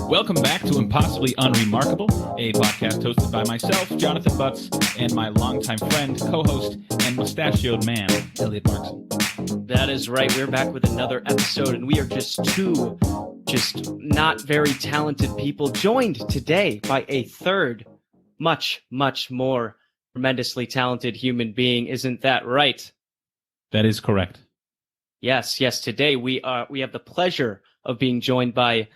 Welcome back to Impossibly Unremarkable, a podcast hosted by myself, Jonathan Butts, and my longtime friend, co-host, and mustachioed man, Elliot Markson. That is right. We're back with another episode, and we are just two not very talented people joined today by a third, much, much more tremendously talented human being. Isn't that right? That is correct. Yes. Today we have the pleasure of being joined by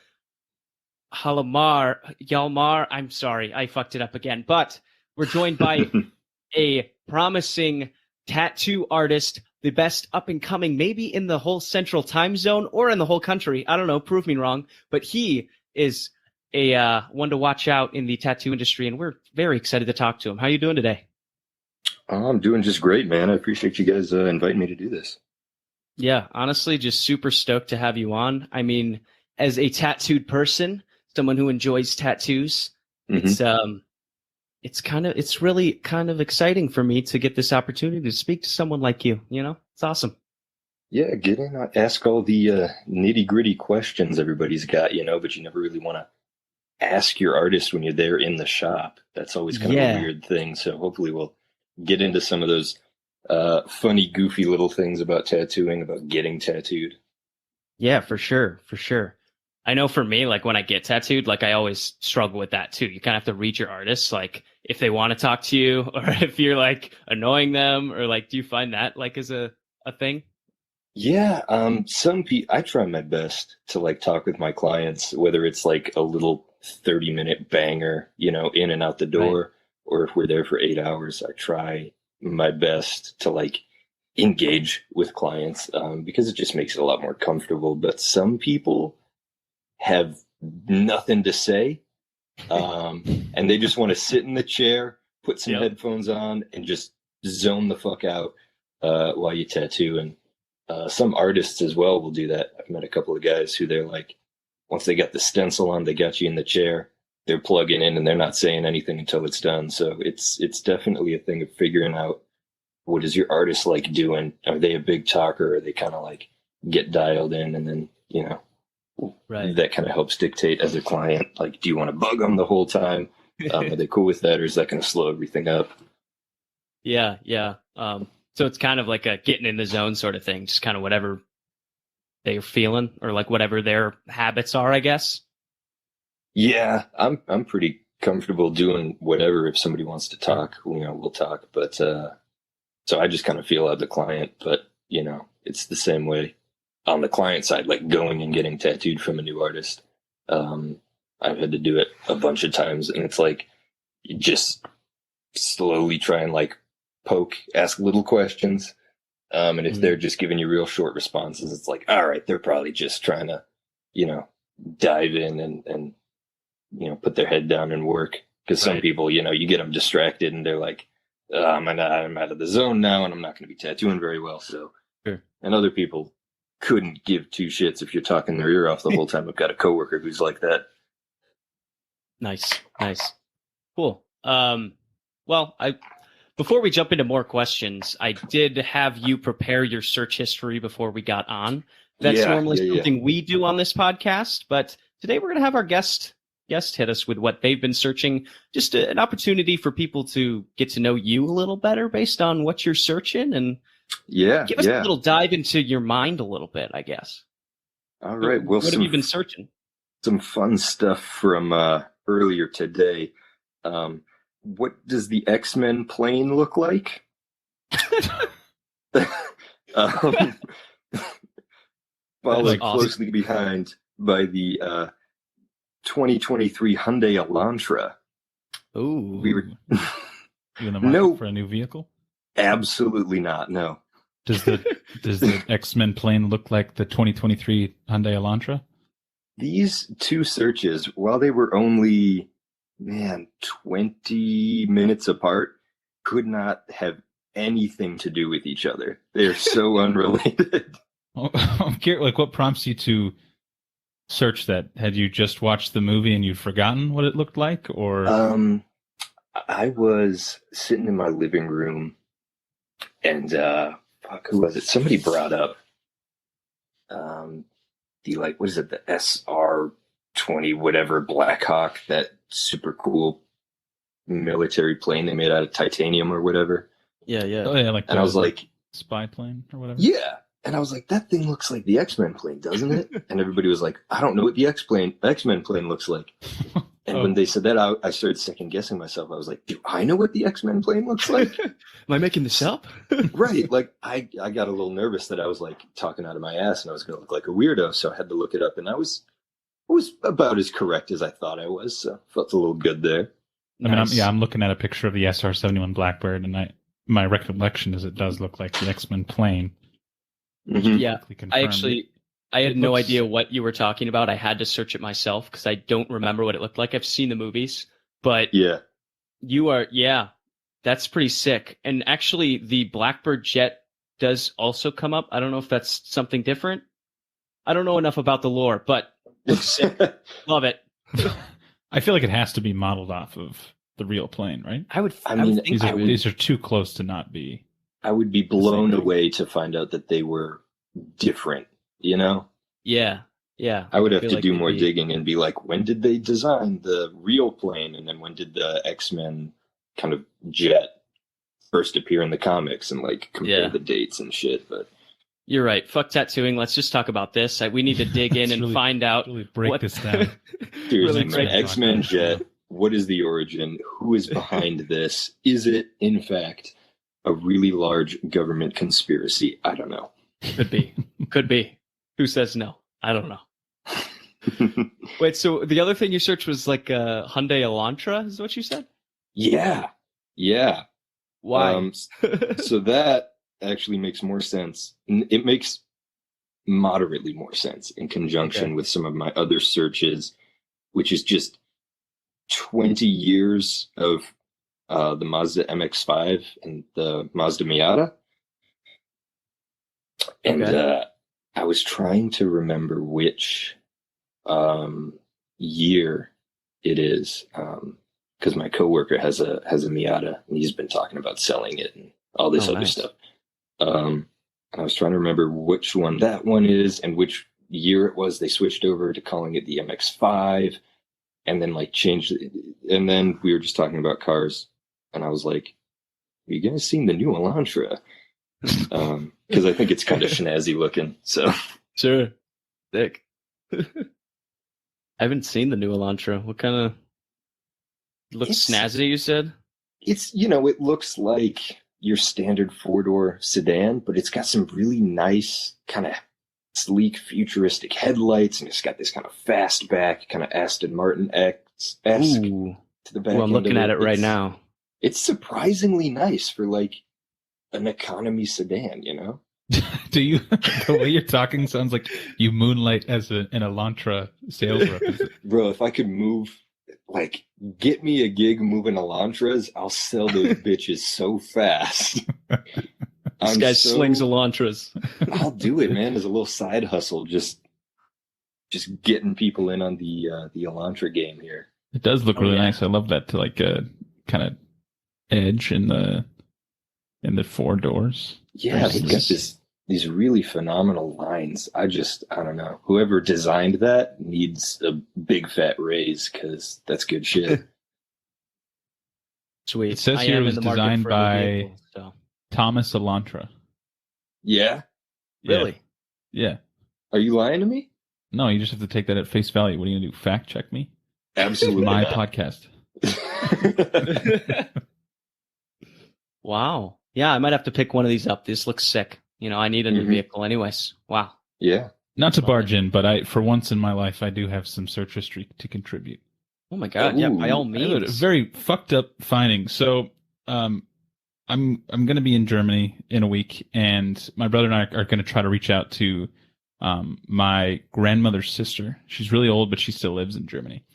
Hjalmar. I'm sorry, I fucked it up again. But we're joined by a promising tattoo artist, the best up and coming, maybe in the whole central time zone or in the whole country. I don't know, prove me wrong. But he is a one to watch out in the tattoo industry, and we're very excited to talk to him. How are you doing today? I'm doing just great, man. I appreciate you guys inviting me to do this. Yeah, honestly, just super stoked to have you on. I mean, as a tattooed person, someone who enjoys tattoos, it's really kind of exciting for me to get this opportunity to speak to someone like you. You know, it's awesome. Yeah, get in, ask all the nitty gritty questions everybody's got, but you never really want to ask your artist when you're there in the shop. That's always kind of a weird thing. So hopefully we'll get into some of those funny, goofy little things about tattooing, about getting tattooed. Yeah, for sure. I know for me, like when I get tattooed, like I always struggle with that too. You kind of have to read your artists, like if they want to talk to you or if you're like annoying them, or like, do you find that like is a thing? Yeah, I try my best to like talk with my clients, whether it's like a little 30-minute banger, in and out the door, right, or if we're there for 8 hours, I try my best to like engage with clients because it just makes it a lot more comfortable. But some people have nothing to say, and they just want to sit in the chair, put some headphones on, and just zone the fuck out while you tattoo. And some artists as well will do that. I've met a couple of guys who they're like, once they got the stencil on, they got you in the chair, they're plugging in and they're not saying anything until it's done. So it's definitely a thing of figuring out, what is your artist like doing? Are they a big talker? Or are they kind of like get dialed in, and then, right, that kind of helps dictate as a client, like, do you want to bug them the whole time? Are they cool with that, or is that going to slow everything up? Yeah. So it's kind of like a getting in the zone sort of thing, just kind of whatever they're feeling or like whatever their habits are, I guess. Yeah, I'm pretty comfortable doing whatever. If somebody wants to talk, we'll talk. But so I just kind of feel out the client. But it's the same way on the client side, like going and getting tattooed from a new artist. I've had to do it a bunch of times, and it's like you just slowly try and like ask little questions. And if they're just giving you real short responses, it's like, all right, they're probably just trying to, dive in and put their head down and work. Because some people, you get them distracted and they're like, I'm out of the zone now and I'm not going to be tattooing very well. So, sure. And other people couldn't give two shits if you're talking their ear off the whole time. I've got a coworker who's like that. Nice. Cool. Well, before we jump into more questions, I did have you prepare your search history before we got on. That's normally something we do on this podcast, but today we're going to have our guest hit us with what they've been searching. Just an opportunity for people to get to know you a little better based on what you're searching, and give us a little dive into your mind a little bit, I guess. All right. Well, what have you been searching? Some fun stuff from earlier today. What does the X-Men plane look like? Followed closely behind by the 2023 Hyundai Elantra. Ooh. We were you in the market for a new vehicle? Absolutely not. No. Does the X-Men plane look like the 2023 Hyundai Elantra? These two searches, while they were only 20 minutes apart, could not have anything to do with each other. They're so unrelated. I'm curious, like, what prompts you to search that? Had you just watched the movie and you'd forgotten what it looked like, or? I was sitting in my living room, and who was it? Somebody brought up the, like, what is it? The SR 20 whatever Black Hawk, that super cool military plane they made out of titanium or whatever. Yeah, yeah. Oh yeah, like And I was like, spy plane or whatever. yeah. And I was like, that thing looks like the X-Men plane, doesn't it? And everybody was like, I don't know what the X-Men plane looks like. And when they said that, I started second guessing myself. I was like, do I know what the X-Men plane looks like? Am I making this up? Right. Like I got a little nervous that I was like talking out of my ass and I was going to look like a weirdo. So I had to look it up, and I was about as correct as I thought I was. So felt a little good there. Nice. I'm looking at a picture of the SR-71 Blackbird, and my recollection is it does look like the X-Men plane. Mm-hmm. Yeah, I had no idea what you were talking about. I had to search it myself because I don't remember what it looked like. I've seen the movies, but yeah, that's pretty sick. And actually, the Blackbird jet does also come up. I don't know if that's something different. I don't know enough about the lore, but looks sick. Love it. I feel like it has to be modeled off of the real plane, right? I would think these are too close to not be. I would be blown away to find out that they were different, you know? Yeah. I would have to do more digging and be like, when did they design the real plane? And then when did the X-Men kind of jet first appear in the comics, and like compare the dates and shit. But you're right. Fuck tattooing. Let's just talk about this. We need to dig in and find out. Really break this down. Seriously, man, X-Men jet. What is the origin? Who is behind this? Is it, in fact, a really large government conspiracy? I don't know. Could be. Who says no? I don't know. Wait, so the other thing you searched was like a Hyundai Elantra, is what you said? Yeah. Why? So that actually makes more sense. It makes moderately more sense in conjunction with some of my other searches, which is just 20 years of the Mazda MX-5 and the Mazda Miata. And I was trying to remember which year it is, because my coworker has a Miata, and he's been talking about selling it and all this other stuff. And I was trying to remember which one that one is and which year it was they switched over to calling it the MX-5, and then like changed it. And then we were just talking about cars, and I was like, "Have you guys seen the new Elantra?" Because I think it's kind of snazzy looking. So sure, thick. I haven't seen the new Elantra. What kind of looks snazzy? You said it's it looks like your standard 4-door sedan, but it's got some really nice kind of sleek futuristic headlights, and it's got this kind of fastback, kind of Aston Martin-esque to the back. Well, I'm looking at it right now. It's surprisingly nice for like an economy sedan, Do you? The way you're talking sounds like you moonlight as an Elantra sales rep. Bro, if I could get me a gig moving Elantras, I'll sell those bitches so fast. This guy slings Elantras. I'll do it, man, as a little side hustle. Just getting people in on the Elantra game here. It does look really nice. I love that to like kind of edge in the 4 doors. Yeah, they've got these really phenomenal lines. I don't know. Whoever designed that needs a big fat raise, because that's good shit. Sweet. It says here it was designed by Thomas Elantra. Yeah? Really? Yeah. Are you lying to me? No, you just have to take that at face value. What are you going to do? Fact check me? Absolutely. My not. podcast. Wow. Yeah, I might have to pick one of these up. This looks sick. I need a new vehicle anyways. Wow. Yeah. Not to barge in, but for once in my life, I do have some search history to contribute. Oh my God. Yeah, by all means. I have a very fucked up finding. So, I'm going to be in Germany in a week, and my brother and I are going to try to reach out to my grandmother's sister. She's really old, but she still lives in Germany.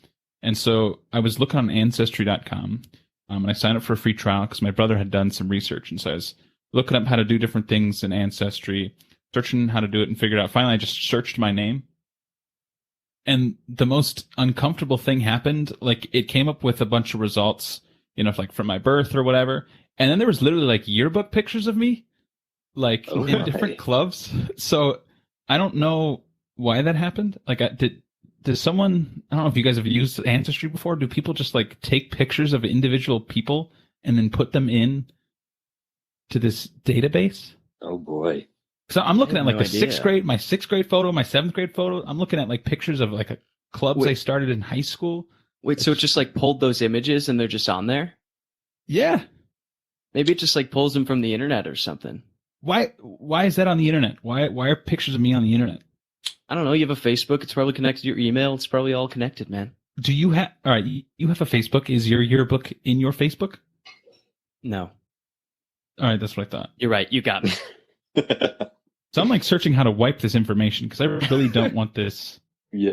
And so I was looking on Ancestry.com, and I signed up for a free trial because my brother had done some research. And so I was looking up how to do different things in Ancestry, searching how to do it, and figured out. Finally, I just searched my name. And the most uncomfortable thing happened. Like, it came up with a bunch of results, like from my birth or whatever. And then there was literally like yearbook pictures of me, like in different clubs. So I don't know why that happened. Like, does someone, I don't know if you guys have used Ancestry before. Do people just like take pictures of individual people and then put them in to this database? Oh boy. So I'm looking at like no the idea. my sixth grade photo, my seventh grade photo. I'm looking at like pictures of like clubs Wait. I started in high school. Wait, so it just like pulled those images and they're just on there? Yeah. Maybe it just like pulls them from the internet or something. Why is that on the internet? Why are pictures of me on the internet? I don't know. You have a Facebook. It's probably connected to your email. It's probably all connected, man. Do you have, all right, you have a Facebook. Is your yearbook in your Facebook? No, All right, that's what I thought. you're right. You got me. So I'm like searching how to wipe this information because I really don't want this. Yeah.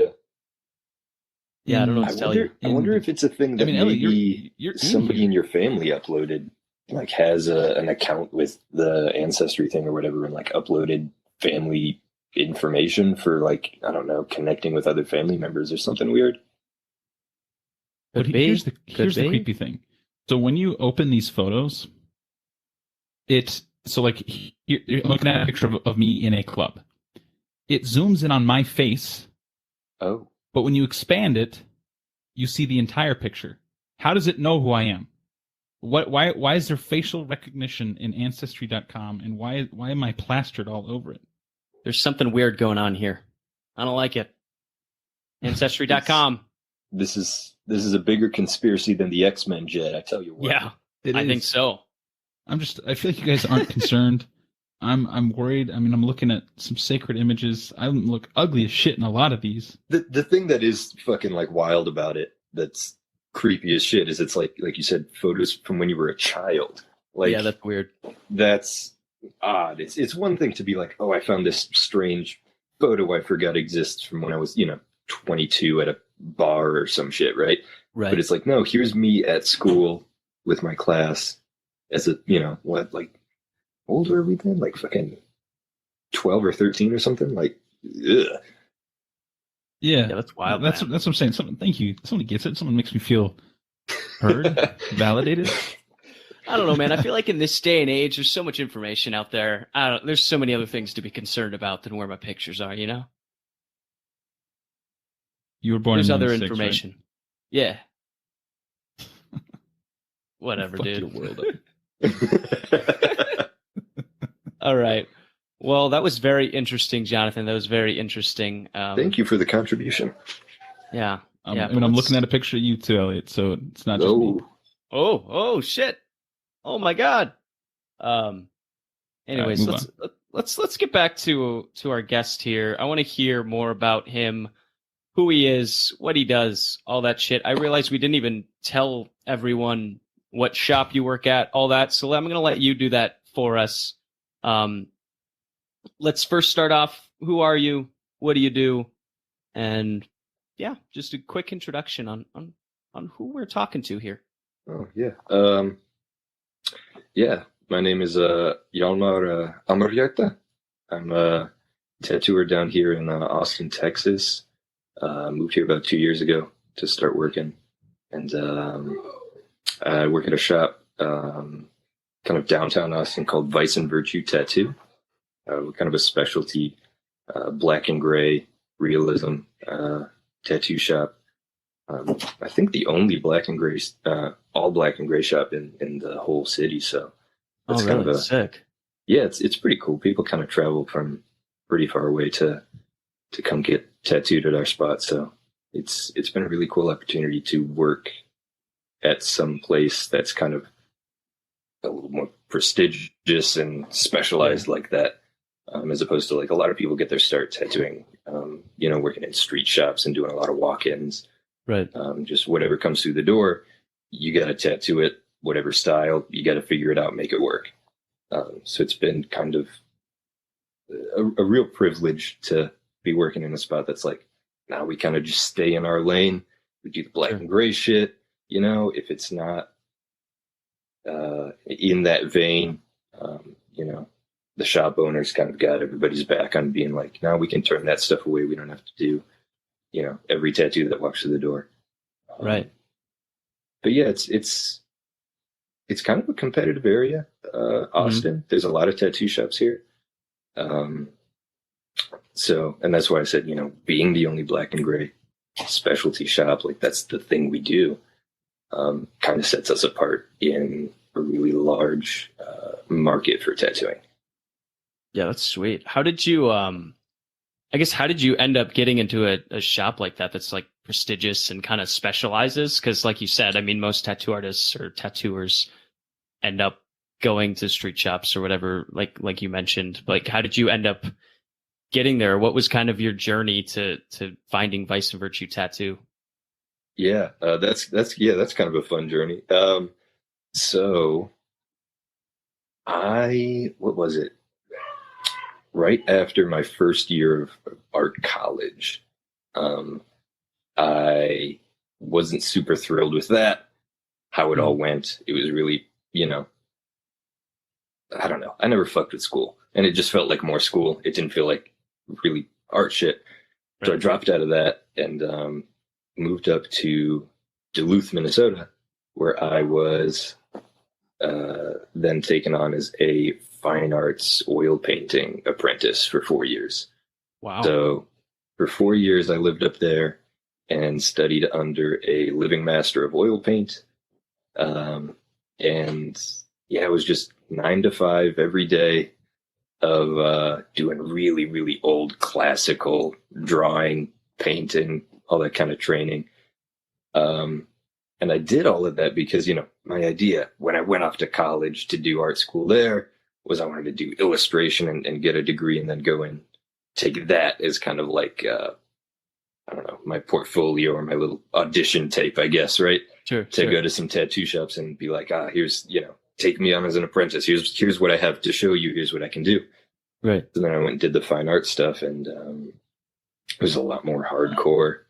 Yeah, I don't know what I to tell you. wonder if it's a thing that Ellie, maybe you're in somebody here. in your family uploaded, like has an account with the Ancestry thing or whatever, and like uploaded family information for like, I don't know, connecting with other family members or something weird. But Could be. here's the Could be. creepy thing. So when you open these photos, it's so like you're looking at a picture of me in a club. It zooms in on my face, Oh. but when you expand it, you see the entire picture. How does it know who I am? Why is there facial recognition in Ancestry.com, and why am I plastered all over it? There's something weird going on here. I don't like it. Ancestry.com. This is a bigger conspiracy than the X-Men, Jed, I tell you what. Yeah, It I is. think so. I feel like you guys aren't concerned. I'm worried. I mean, I'm looking at some sacred images. I look ugly as shit in a lot of these. The thing that is fucking like wild about it, that's creepy as shit, is it's like you said, photos from when you were a child. Like, Yeah, that's weird. that's odd. It's one thing to be like, oh, I found this strange photo I forgot exists from when I was, 22 at a bar or some shit, right? Right. But it's like, no, here's me at school with my class as a, what, like, how old were we then? Like fucking 12 or 13 or something? Like, ugh. Yeah, Yeah, that's wild. That's man. what I'm saying. Thank you. Somebody gets it. Someone makes me feel heard, validated. I don't know, man. I feel like in this day and age, there's so much information out there. There's so many other things to be concerned about than where my pictures are. You know, You were born there's in other 96, information. Yeah. Right? Whatever, Fuck dude. your world up. All right. Well, that was very interesting, Jonathan. That was very interesting. Thank you for the contribution. Yeah. Yeah, I mean, I'm looking at a picture of you too, Elliot. So it's not just me. Oh, shit. Oh my God. Anyways, move let's get back to our guest here. I want to hear more about him, who he is, what he does, all that shit. I realized we didn't even tell everyone what shop you work at, all that. So I'm going to let you do that for us. Let's first start off. Who are you? What do you do? And yeah, just a quick introduction on who we're talking to here. Oh, yeah. Yeah, my name is Hjalmar Amarjata. I'm a tattooer down here in Austin, Texas. Moved here about 2 years ago to start working. And I work at a shop kind of downtown Austin called Vice and Virtue Tattoo. We're kind of a specialty black and gray realism tattoo shop. I think the only black and gray, all black and gray shop in the whole city. So that's Really? kind of Sick. yeah, it's pretty cool. People kind of travel from pretty far away to come get tattooed at our spot. So it's been a really cool opportunity to work at some place that's kind of a little more prestigious and specialized like that, as opposed to like a lot of people get their start tattooing, working in street shops and doing a lot of walk-ins. Right. Just whatever comes through the door, you got to tattoo it, whatever style, you got to figure it out, make it work. So it's been kind of a real privilege to be working in a spot that's like, now we kind of just stay in our lane. We do the black and gray shit, if it's not in that vein, the shop owners kind of got everybody's back on being like, now we can turn that stuff away. We don't have to do, every tattoo that walks through the door. Right. But yeah, it's kind of a competitive area, Austin. There's a lot of tattoo shops here. So, and that's why I said, being the only black and gray specialty shop, like that's the thing we do, kind of sets us apart in a really large market for tattooing. Yeah, that's sweet. How did you I guess how did you end up getting into a shop like that that's like prestigious and kind of specializes? Because like you said, I mean, most tattoo artists or tattooers end up going to street shops or whatever, like you mentioned. Like, how did you end up getting there? What was kind of your journey to finding Vice and Virtue Tattoo? Yeah, that's kind of a fun journey. So what was it? Right after my first year of art college, I wasn't super thrilled with that, how it all went. It was really, I don't know. I never fucked with school, and it just felt like more school. It didn't feel like really art shit. So I dropped out of that and moved up to Duluth, Minnesota, where I was then taken on as a fine arts oil painting apprentice for 4 years. Wow. So for 4 years, I lived up there and studied under a living master of oil paint. And yeah, it was just 9 to 5 every day of doing really, really old classical drawing, painting, all that kind of training. And I did all of that because, my idea when I went off to college to do art school there was I wanted to do illustration and get a degree and then go and take that as kind of like, I don't know, my portfolio or my little audition tape, I guess, right? Sure. To go to some tattoo shops and be like, here's, take me on as an apprentice. Here's what I have to show you. Here's what I can do. Right. So then I went and did the fine art stuff, and it was a lot more hardcore,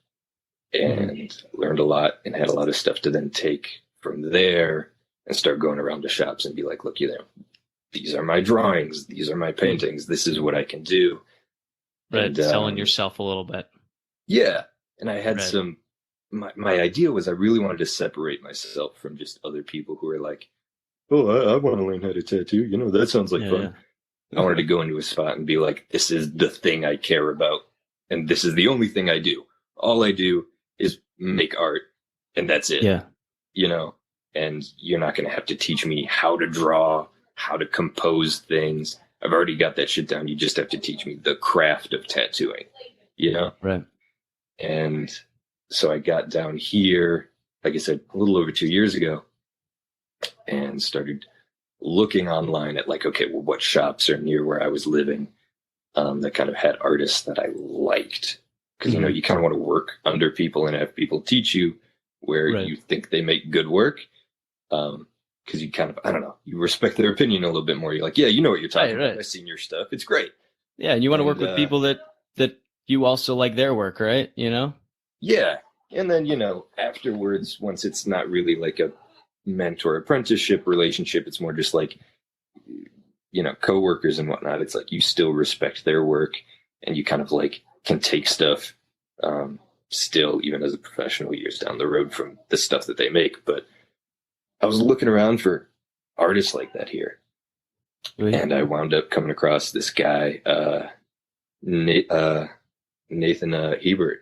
and learned a lot and had a lot of stuff to then take from there and start going around to shops and be like, look, these are my drawings. These are my paintings. This is what I can do. Right. And, selling yourself a little bit. Yeah. And I had my idea was I really wanted to separate myself from just other people who are like, oh, I want to learn how to tattoo. That sounds like fun. Yeah. I wanted to go into a spot and be like, this is the thing I care about. And this is the only thing I do. All I do is make art, and that's it. Yeah. And you're not going to have to teach me how to draw, how to compose things. I've already got that shit down. You just have to teach me the craft of tattooing, Right. And so I got down here, like I said, a little over 2 years ago, and started looking online at like, okay, well, what shops are near where I was living that kind of had artists that I liked. Because, you kind of want to work under people and have people teach you where you think they make good work. Because you kind of, I don't know, you respect their opinion a little bit more. You're like, yeah, you know what you're talking about. I've seen your stuff. It's great. Yeah, and you want to work with people that you also like their work, right? Yeah. And then, afterwards, once it's not really like a mentor apprenticeship relationship, it's more just like, coworkers and whatnot. It's like you still respect their work, and you kind of like can take stuff still, even as a professional, years down the road from the stuff that they make. But I was looking around for artists like that here. Really? And I wound up coming across this guy, Nathan Hebert.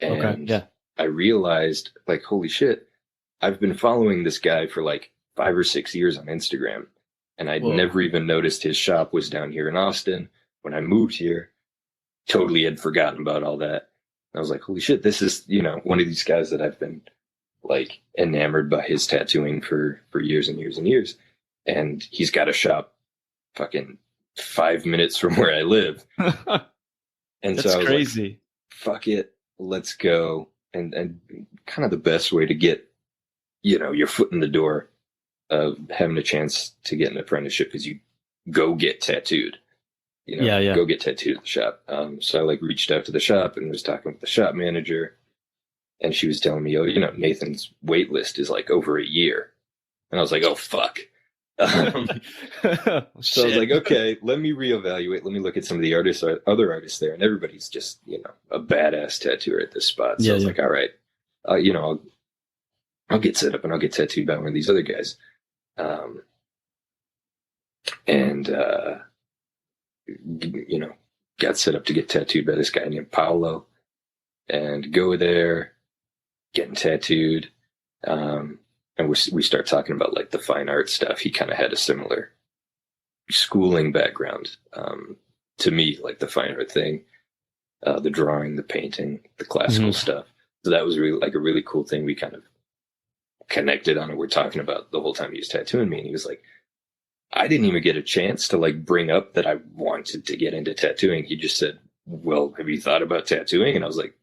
And I realized, like, holy shit, I've been following this guy for like 5 or 6 years on Instagram. And I'd never even noticed his shop was down here in Austin. When I moved here, totally had forgotten about all that. And I was like, holy shit, this is, one of these guys that I've been like enamored by his tattooing for years and years and years. And he's got a shop fucking 5 minutes from where I live. And that's so I was crazy. Like, fuck it, let's go. And kind of the best way to get, your foot in the door of having a chance to get an apprenticeship is you go get tattooed. Go get tattooed at the shop. So I like reached out to the shop and was talking with the shop manager, and she was telling me, Nathan's wait list is like over a year. And I was like, oh, fuck. So I was like, okay, let me reevaluate. Let me look at some of the other artists there. And everybody's just, a badass tattooer at this spot. So I was like, all right, I'll get set up and I'll get tattooed by one of these other guys. Got set up to get tattooed by this guy named Paolo. and go there, getting tattooed. And we start talking about like the fine art stuff. He kind of had a similar schooling background to me, like the fine art thing, the drawing, the painting, the classical stuff. So that was really like a really cool thing. We kind of connected on it. We're talking about the whole time he was tattooing me, and he was like, I didn't even get a chance to like bring up that I wanted to get into tattooing. He just said, well, have you thought about tattooing? And I was like,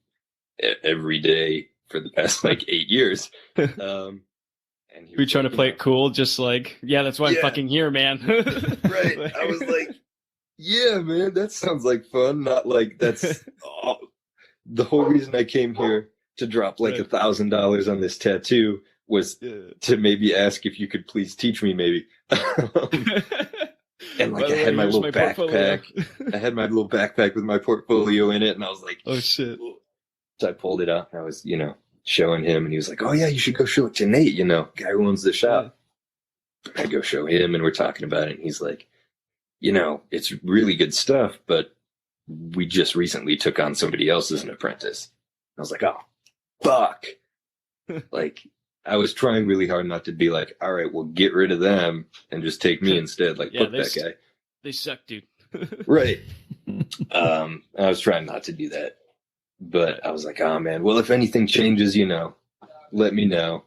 every day for the past like 8 years. And we trying to play it cool, just like, yeah, that's why I'm fucking here, man. Right. I was like, yeah, man, that sounds like fun. Not like that's the whole reason I came here to drop like $1,000 on this tattoo was to maybe ask if you could please teach me, maybe. And like I had my little backpack. I had my little backpack with my portfolio in it, and I was like, oh shit. So I pulled it out and I was, showing him, and he was like, oh yeah, you should go show it to Nate, guy who owns the shop. I go show him, and we're talking about it, and he's like, it's really good stuff, but we just recently took on somebody else as an apprentice. I was like, oh, fuck. Like, I was trying really hard not to be like, all right, well, get rid of them and just take me instead. Like, fuck that guy. They suck, dude. Right. I was trying not to do that. But I was like, oh, man, well, if anything changes, let me know.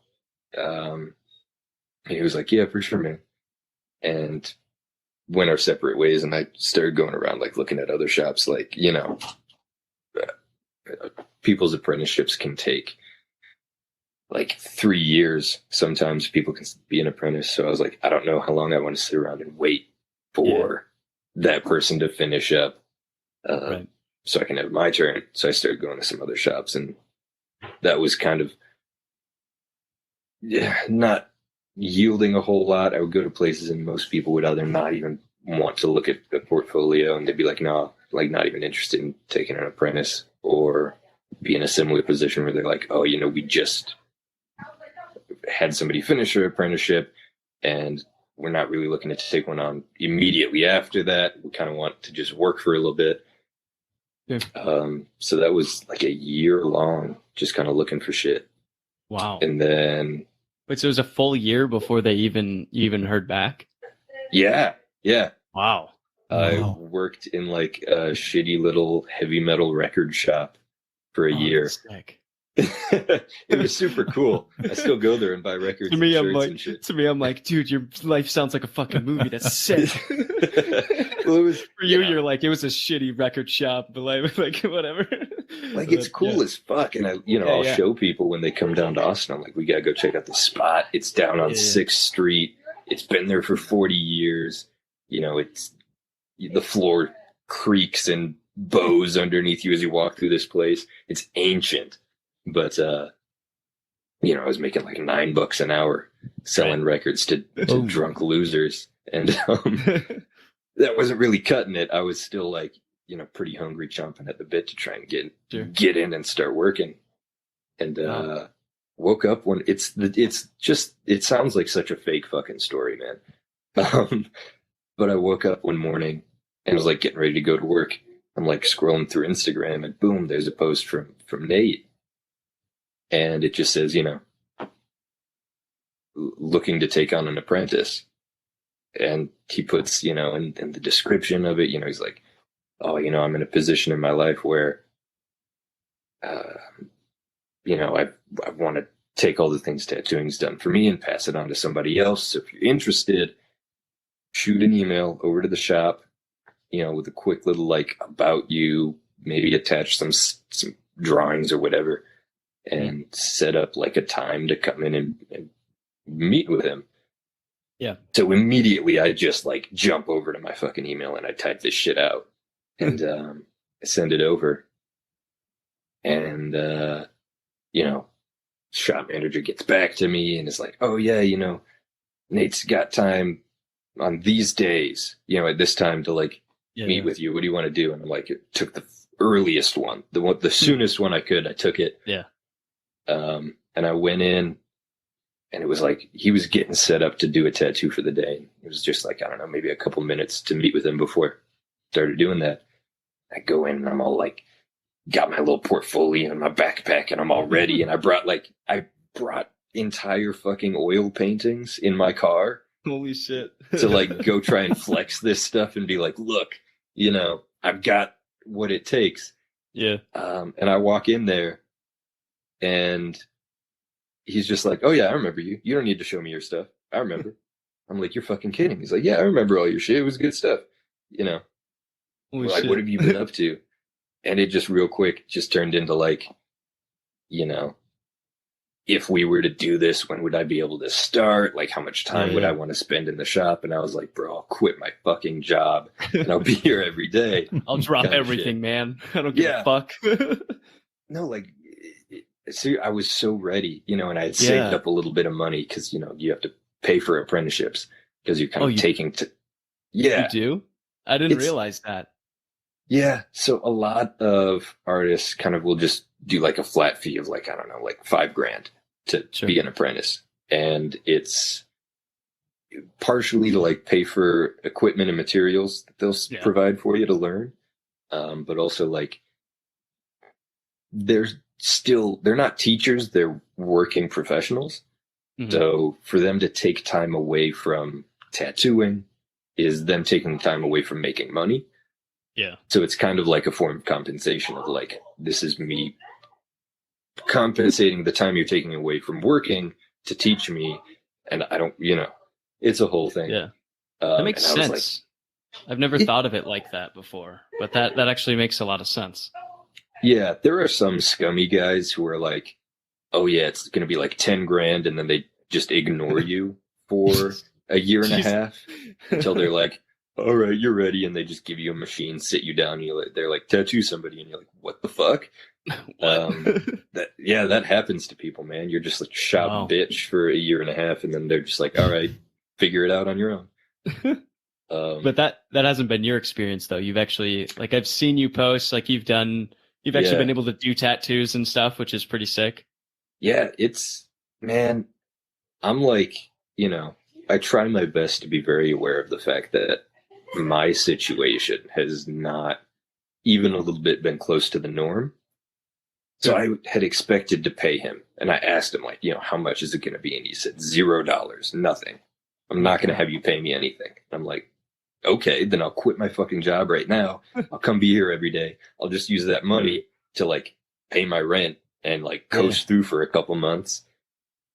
And he was like, yeah, for sure, man. And went our separate ways, and I started going around, like, looking at other shops. Like, people's apprenticeships can take, like, 3 years. Sometimes people can be an apprentice. So I was like, I don't know how long I want to sit around and wait for that person to finish up. Right. So I can have my turn. So I started going to some other shops, and that was kind of not yielding a whole lot. I would go to places, and most people would either not even want to look at the portfolio, and they'd be like, no, like not even interested in taking an apprentice, or be in a similar position where they're like, oh, we just had somebody finish their apprenticeship, and we're not really looking to take one on immediately after that. We kind of want to just work for a little bit. So that was like a year long, just kind of looking for shit. Wow. And then, wait, so it was a full year before they even heard back? Yeah. Wow. I worked in like a shitty little heavy metal record shop for a year. Sick. It was super cool. I still go there and buy records. To me, I'm like, dude, your life sounds like a fucking movie. That's sick. Well, it was for you. You're like, it was a shitty record shop, but like whatever. Like, it's cool as fuck, and I'll show people when they come down to Austin. I'm like, we gotta go check out the spot. It's down on 6th Street. It's been there for 40 years. It's the floor creaks and bows underneath you as you walk through this place. It's ancient. But, I was making like $9 an hour selling records to drunk losers. And that wasn't really cutting it. I was still like, pretty hungry, chomping at the bit to try and get in and start working. And woke up when it sounds like such a fake fucking story, man. But I woke up one morning and was like getting ready to go to work. I'm like scrolling through Instagram, and boom, there's a post from Nate. And it just says, looking to take on an apprentice. And he puts, in the description of it, he's like, oh, I'm in a position in my life where, I want to take all the things tattooing's done for me and pass it on to somebody else. So if you're interested, shoot an email over to the shop, with a quick little, like, about you, maybe attach some drawings or whatever, and set up like a time to come in and meet with him. Yeah. So immediately I just like jump over to my fucking email and I type this shit out and I send it over. And shop manager gets back to me and is like, oh yeah, Nate's got time on these days, at this time to like meet with you. What do you want to do? And I'm like, it took the earliest one, the soonest one I could. I took it. Yeah. And I went in, and it was like he was getting set up to do a tattoo for the day. It was just like, I don't know, maybe a couple minutes to meet with him before I started doing that. I go in and I'm all like got my little portfolio in my backpack and I'm all ready. And I brought entire fucking oil paintings in my car. Holy shit. To like go try and flex this stuff and be like, look, you know, I've got what it takes. Yeah. And I walk in there and he's just like, oh yeah, I remember you. You don't need to show me your stuff. I remember. I'm like, you're fucking kidding. He's like, yeah, I remember all your shit. It was good stuff. You know, like, what have you been up to? And it just real quick just turned into like, you know, if we were to do this, when would I be able to start? Like, how much time would I want to spend in the shop? And I was like, bro, I'll quit my fucking job and I'll be here every day. I'll drop everything, man. I don't give a fuck. No, like, I was so ready, you know, and I had saved up a little bit of money because, you know, you have to pay for apprenticeships because you're kind of taking to. Yeah. You do? I didn't realize that. Yeah. So a lot of artists kind of will just do like a flat fee of like, I don't know, like $5,000 to be an apprentice. And it's partially to like pay for equipment and materials that they'll provide for you to learn. But also like they're not teachers, they're working professionals. Mm-hmm. So for them to take time away from tattooing is them taking time away from making money. Yeah. So it's kind of like a form of compensation of like, this is me compensating the time you're taking away from working to teach me. And I don't, you know, it's a whole thing. Yeah. That makes sense. I've never thought of it like that before, but that actually makes a lot of sense. Yeah. There are some scummy guys who are like, oh yeah, it's going to be like $10,000. And then they just ignore you for a year and a half until they're like, all right, you're ready. And they just give you a machine, sit you down. They're like, tattoo somebody. And you're like, what the fuck? That happens to people, man. You're just like shop bitch for a year and a half. And then they're just like, all right, figure it out on your own. But that hasn't been your experience though. You've actually, like, I've seen you post, like you've actually been able to do tattoos and stuff, which is pretty sick. Yeah. Man, I'm like, you know, I try my best to be very aware of the fact that my situation has not even a little bit been close to the norm. So I had expected to pay him. And I asked him, like, you know, how much is it going to be? And he said, $0, nothing. I'm not going to have you pay me anything. I'm like, okay, then I'll quit my fucking job right now. I'll come be here every day. I'll just use that money to like pay my rent and like coast through for a couple months.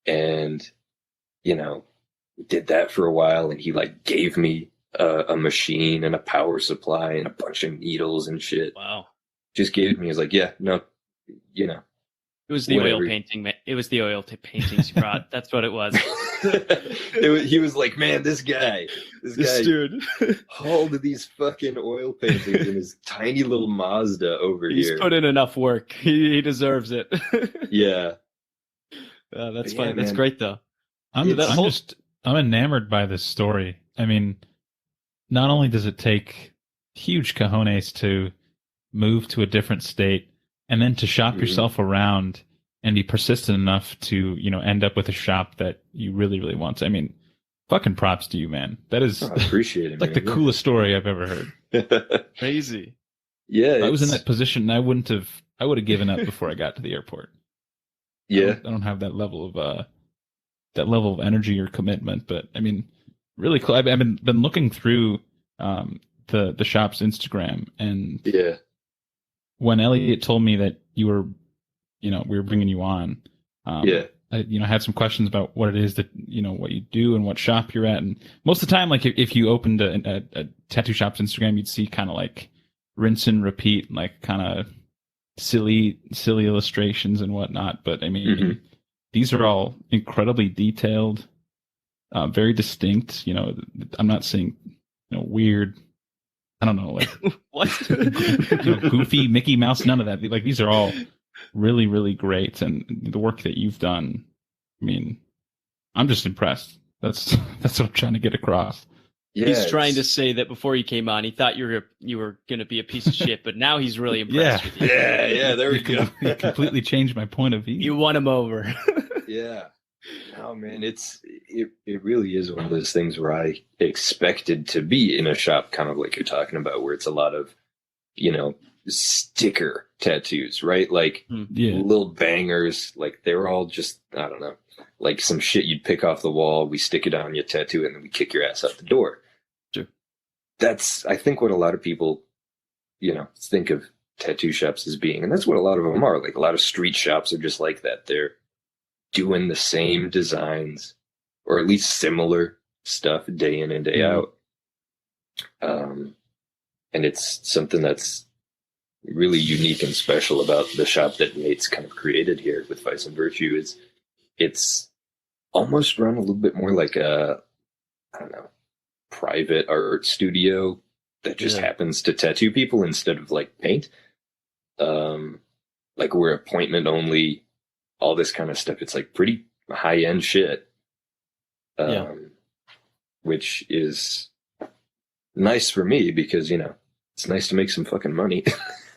And, you know, did that for a while. And he like gave me a machine and a power supply and a bunch of needles and shit. Wow. Just gave it to me. He was like, yeah, no, you know. It was the oil painting. It was the oil paintings you brought. That's what it was. He was like, man, this guy dude hauled these fucking oil paintings in his tiny little Mazda over here. He's put in enough work. He deserves it. Yeah. That's funny. That's great though. I'm enamored by this story. I mean, not only does it take huge cojones to move to a different state and then to shop yourself around and be persistent enough to, you know, end up with a shop that you really, really want. I mean, fucking props to you, man. That is I appreciate it, like the coolest story I've ever heard. Crazy. Yeah. If I was in that position, I would have given up before I got to the airport. Yeah. I don't have that level of energy or commitment, but I mean, really cool. I've been looking through the shop's Instagram, and when Elliot told me that you were, you know, we were bringing you on, I, you know, had some questions about what it is that, you know, what you do and what shop you're at, and most of the time, like if you opened a tattoo shop's Instagram, you'd see kind of like rinse and repeat, like kind of silly illustrations and whatnot. But I mean, these are all incredibly detailed. Very distinct, you know. I'm not saying, you know, weird. I don't know, like what, you know, goofy Mickey Mouse. None of that. Like these are all really, really great, and the work that you've done. I mean, I'm just impressed. That's what I'm trying to get across. Yeah, he's trying to say that before he came on, he thought you were going to be a piece of shit, but now he's really impressed with you. Yeah. There we go. It completely changed my point of view. You won him over. Yeah. No, man, it really is one of those things where I expected to be in a shop, kind of like you're talking about, where it's a lot of, you know, sticker tattoos, right? Like Yeah. little bangers. Like they were all just, I don't know, like some shit you'd pick off the wall. We stick it on, you tattoo it, and then we kick your ass out the door. Sure. That's, I think, what a lot of people, think of tattoo shops as being. And that's what a lot of them are. Like a lot of street shops are just like that. They're doing the same designs, or at least similar stuff day in and day out. And it's something that's really unique and special about the shop that Nate's kind of created here with Vice and Virtue. Is it's almost run a little bit more like a, I don't know, private art studio that just happens to tattoo people instead of like paint. Like we're appointment only, all this kind of stuff. It's like pretty high end shit. Which is nice for me because, it's nice to make some fucking money.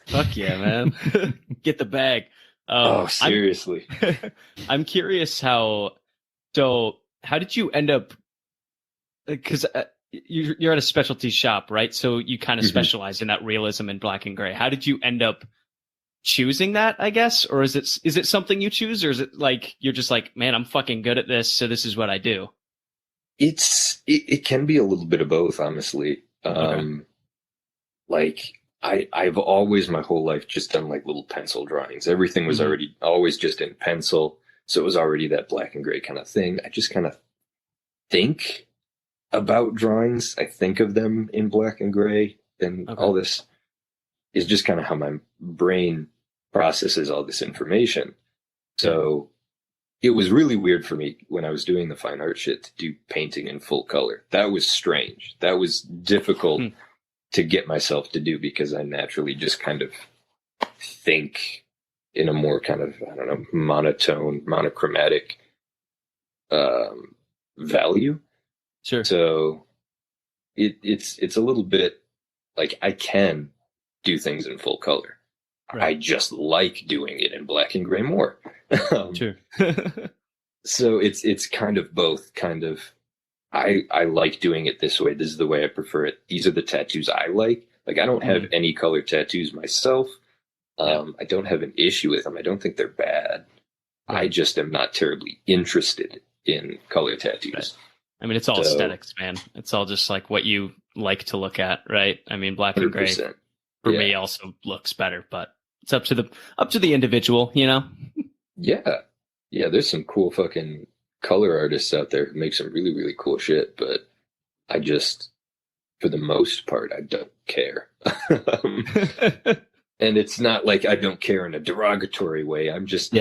Fuck yeah, man. Get the bag. Seriously. I'm curious how did you end up, because you're at a specialty shop, right? So you kind of specialize in that realism in black and gray. How did you end up choosing that, I guess? Or is it something you choose, or is it like you're just like, man, I'm fucking good at this, so this is what I do? It can be a little bit of both, honestly. Okay. Like I've always my whole life just done like little pencil drawings. Everything was always just in pencil. So it was already that black and gray kind of thing. I just kind of think about drawings. I think of them in black and gray, and all this is just kind of how my brain processes all this information. So it was really weird for me when I was doing the fine art shit to do painting in full color. That was strange. That was difficult to get myself to do because I naturally just kind of think in a more kind of, I don't know, monotone, monochromatic value. Sure. So it's a little bit like I can do things in full color. Right. I just like doing it in black and gray more. Sure. So it's kind of both. Kind of, I like doing it this way. This is the way I prefer it. These are the tattoos I like. Like I don't have any color tattoos myself. I don't have an issue with them. I don't think they're bad. Right. I just am not terribly interested in color tattoos. Right. I mean, it's all aesthetics, man. It's all just like what you like to look at, right? I mean, black and gray for me also looks better, but it's up to the individual, Yeah. There's some cool fucking color artists out there who make some really, really cool shit, but I just, for the most part, I don't care. And it's not like I don't care in a derogatory way. I'm just,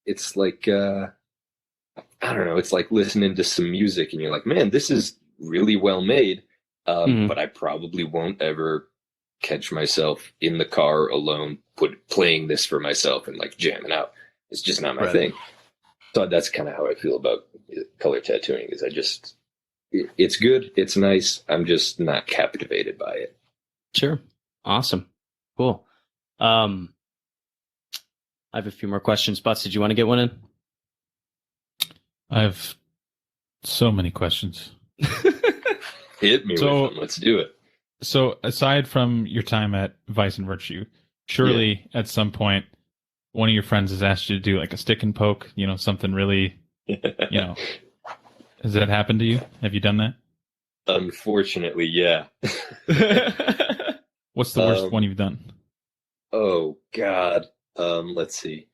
it's like, I don't know, it's like listening to some music and you're like, man, this is really well made, but I probably won't ever catch myself in the car alone playing this for myself and like jamming out. It's just not my thing. So that's kind of how I feel about color tattooing. Is it's good, it's nice. I'm just not captivated by it. Sure. Awesome. Cool. I have a few more questions. Butts, did you want to get one in? I have so many questions. Hit me with them. Let's do it. So aside from your time at Vice and Virtue, surely at some point one of your friends has asked you to do like a stick and poke, something really, has that happened to you? Have you done that? Unfortunately, yeah. What's the worst one you've done? Oh God. Let's see.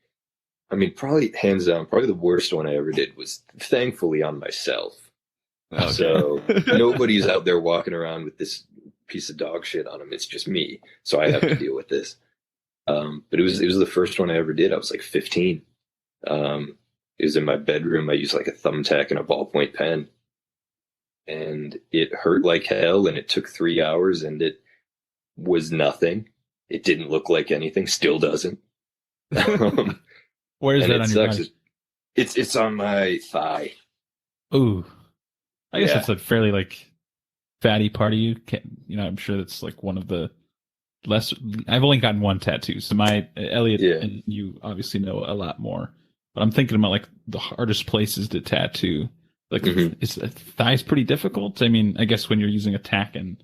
I mean, probably hands down, probably the worst one I ever did was thankfully on myself. Okay. So nobody's out there walking around with this piece of dog shit on them. It's just me. So I have to deal with this. But it was the first one I ever did. I was like 15. It was in my bedroom. I used like a thumbtack and a ballpoint pen, and it hurt like hell. And it took 3 hours, and it was nothing. It didn't look like anything. Still doesn't. Where is that on your body? It's on my thigh. Ooh, I guess that's a fairly like fatty part of you. I'm sure that's like one of the less. I've only gotten one tattoo, so Elliot and you obviously know a lot more. But I'm thinking about like the hardest places to tattoo. Like, is thigh's pretty difficult? I mean, I guess when you're using a tack and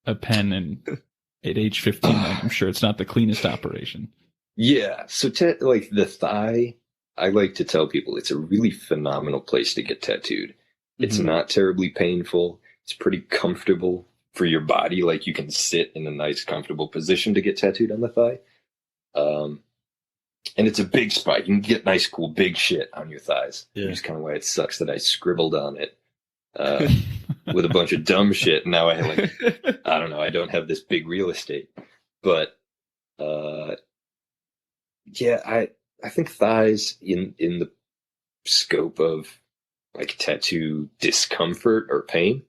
a pen and at age 15, I'm sure it's not the cleanest operation. Yeah. So like the thigh, I like to tell people it's a really phenomenal place to get tattooed. It's not terribly painful. It's pretty comfortable for your body. Like you can sit in a nice, comfortable position to get tattooed on the thigh. And it's a big spot. You can get nice, cool, big shit on your thighs. Yeah. Which is kind of why it sucks that I scribbled on it with a bunch of dumb shit. And now I don't know. I don't have this big real estate. But yeah, I think thighs in the scope of like tattoo discomfort or pain,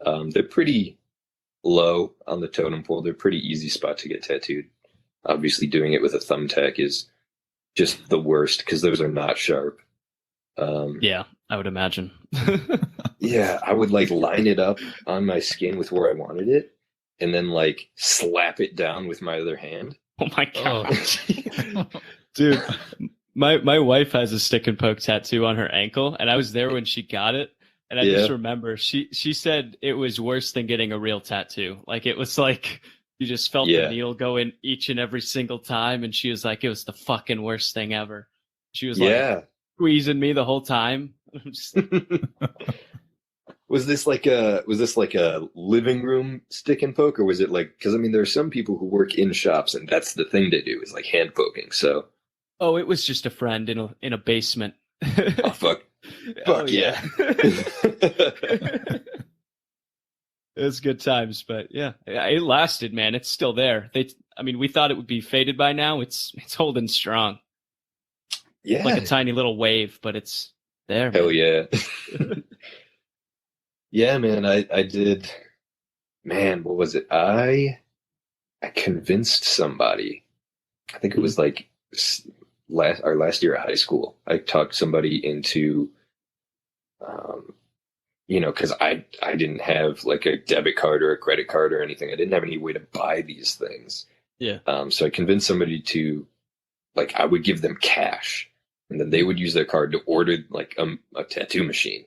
they're pretty low on the totem pole. They're a pretty easy spot to get tattooed. Obviously, doing it with a thumbtack is just the worst because those are not sharp. Yeah, I would imagine. Yeah, I would like line it up on my skin with where I wanted it, and then like slap it down with my other hand. Oh my god, dude! My wife has a stick and poke tattoo on her ankle, and I was there when she got it. And I just remember she said it was worse than getting a real tattoo. Like it was like you just felt the needle go in each and every single time, and she was like, it was the fucking worst thing ever. She was like squeezing me the whole time. Was this like a living room stick and poke, or was it like, because I mean there are some people who work in shops and that's the thing they do is like hand poking. So it was just a friend in a basement. Oh fuck. Fuck yeah. It was good times, but yeah, it lasted, man. It's still there. We thought it would be faded by now. It's holding strong. Yeah. Like a tiny little wave, but it's there. Hell yeah. Yeah, man. I did, man, what was it? I convinced somebody, I think it was like our last year at high school. I talked somebody into because I didn't have like a debit card or a credit card or anything. I didn't have any way to buy these things. Yeah. So I convinced somebody to, like, I would give them cash, and then they would use their card to order like a tattoo machine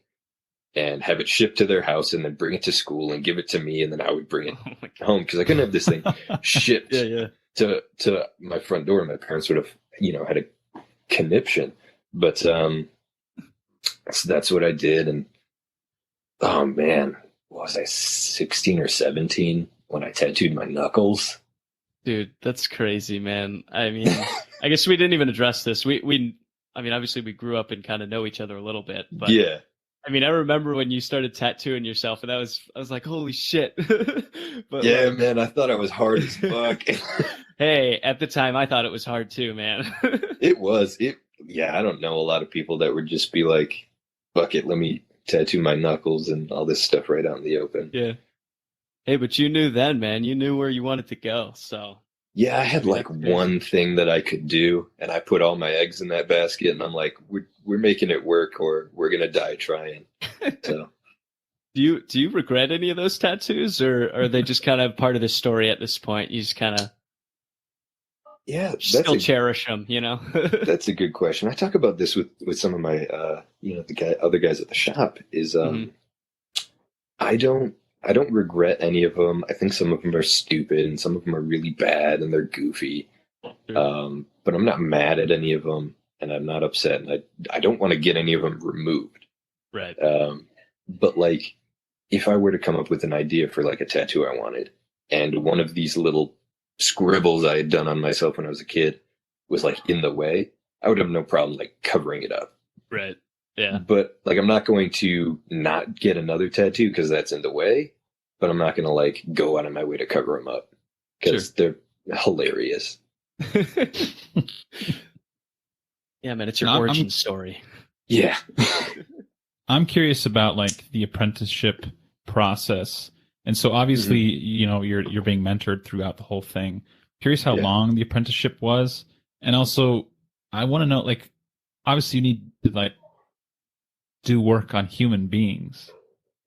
and have it shipped to their house, and then bring it to school and give it to me, and then I would bring it home because I couldn't have this thing shipped to my front door. My parents would have had a conniption, but so that's what I did. And oh man, what was I, 16 or 17 when I tattooed my knuckles? Dude, that's crazy, man. I mean, I guess we didn't even address this. Obviously we grew up and kind of know each other a little bit, but yeah. I mean, I remember when you started tattooing yourself, and I was like, holy shit. But yeah, man, I thought I was hard as fuck. Hey, at the time I thought it was hard too, man. It was. I don't know a lot of people that would just be like, fuck it, let me tattoo my knuckles and all this stuff right out in the open. Yeah. Hey, but you knew then, man. You knew where you wanted to go, so. Yeah, I had like one thing that I could do, and I put all my eggs in that basket, and I'm like, we're making it work, or we're gonna die trying. So, do you regret any of those tattoos, or are they just kind of part of the story at this point? You just kind of still cherish them, you know? That's a good question. I talk about this with some of my other guys at the shop. Is I don't regret any of them. I think some of them are stupid and some of them are really bad and they're goofy. But I'm not mad at any of them, and I'm not upset, and I don't want to get any of them removed. Right. But like, if I were to come up with an idea for like a tattoo I wanted, and one of these little scribbles I had done on myself when I was a kid was like in the way, I would have no problem like covering it up. Right. Yeah. But like, I'm not going to not get another tattoo because that's in the way, but I'm not going to like go out of my way to cover them up because they're hilarious. Yeah, man, it's your origin story. Yeah. I'm curious about like the apprenticeship process. And so obviously, you're being mentored throughout the whole thing. Curious how long the apprenticeship was. And also I want to know, like, obviously you need to like do work on human beings.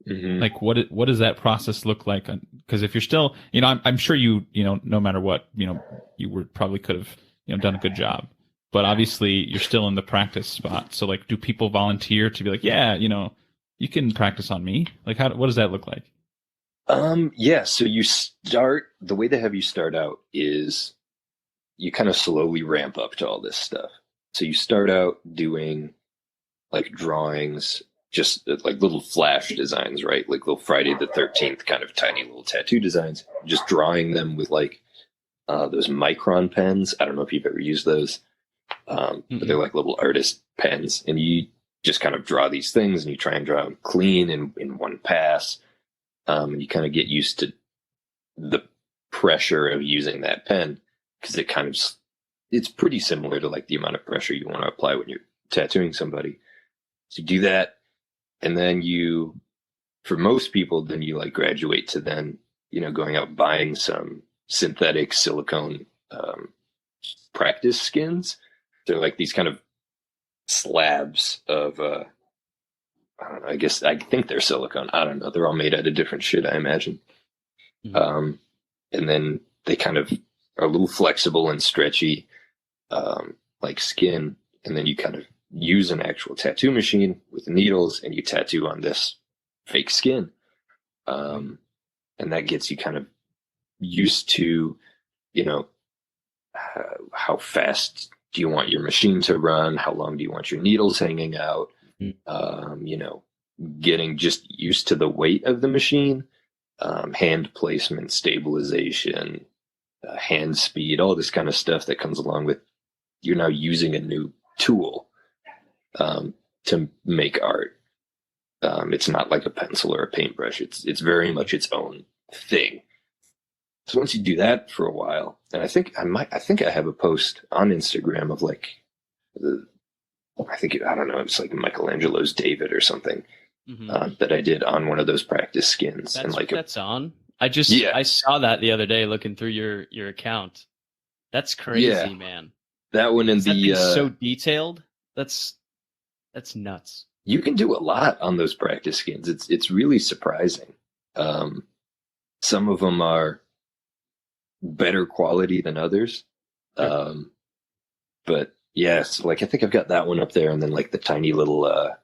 Like what does that process look like? Because if you're still, I'm sure no matter what, you probably could have, done a good job, but obviously you're still in the practice spot. So like, do people volunteer to be like, yeah, you can practice on me? Like what does that look like? Yeah, so the way they have you start out is you kind of slowly ramp up to all this stuff. So you start out doing like drawings, just like little flash designs, right? Like little Friday the 13th kind of tiny little tattoo designs, just drawing them with like those micron pens. I don't know if you've ever used those, but they're like little artist pens. And you just kind of draw these things and you try and draw them clean in one pass. And you kind of get used to the pressure of using that pen because it's pretty similar to like the amount of pressure you want to apply when you're tattooing somebody. So you do that, and then for most people, then you like graduate to then, going out buying some synthetic silicone practice skins. They're like these kind of slabs of I don't know, I think they're silicone. I don't know. They're all made out of different shit, I imagine. Mm-hmm. And then they kind of are a little flexible and stretchy, like skin. And then you kind of use an actual tattoo machine with needles and you tattoo on this fake skin. And that gets you kind of used to, how fast do you want your machine to run? How long do you want your needles hanging out? Getting just used to the weight of the machine, hand placement, stabilization, hand speed, all this kind of stuff that comes along with you're now using a new tool to make art. It's not like a pencil or a paintbrush. It's very much its own thing. So once you do that for a while, and I think I have a post on Instagram of like I don't know, it's like Michelangelo's David or something that I did on one of those practice skins. That's on. I saw that the other day looking through your account. That's crazy, man. That one and so detailed. That's nuts. You can do a lot on those practice skins. It's really surprising. Some of them are better quality than others. But yes, like I think I've got that one up there, and then like the tiny little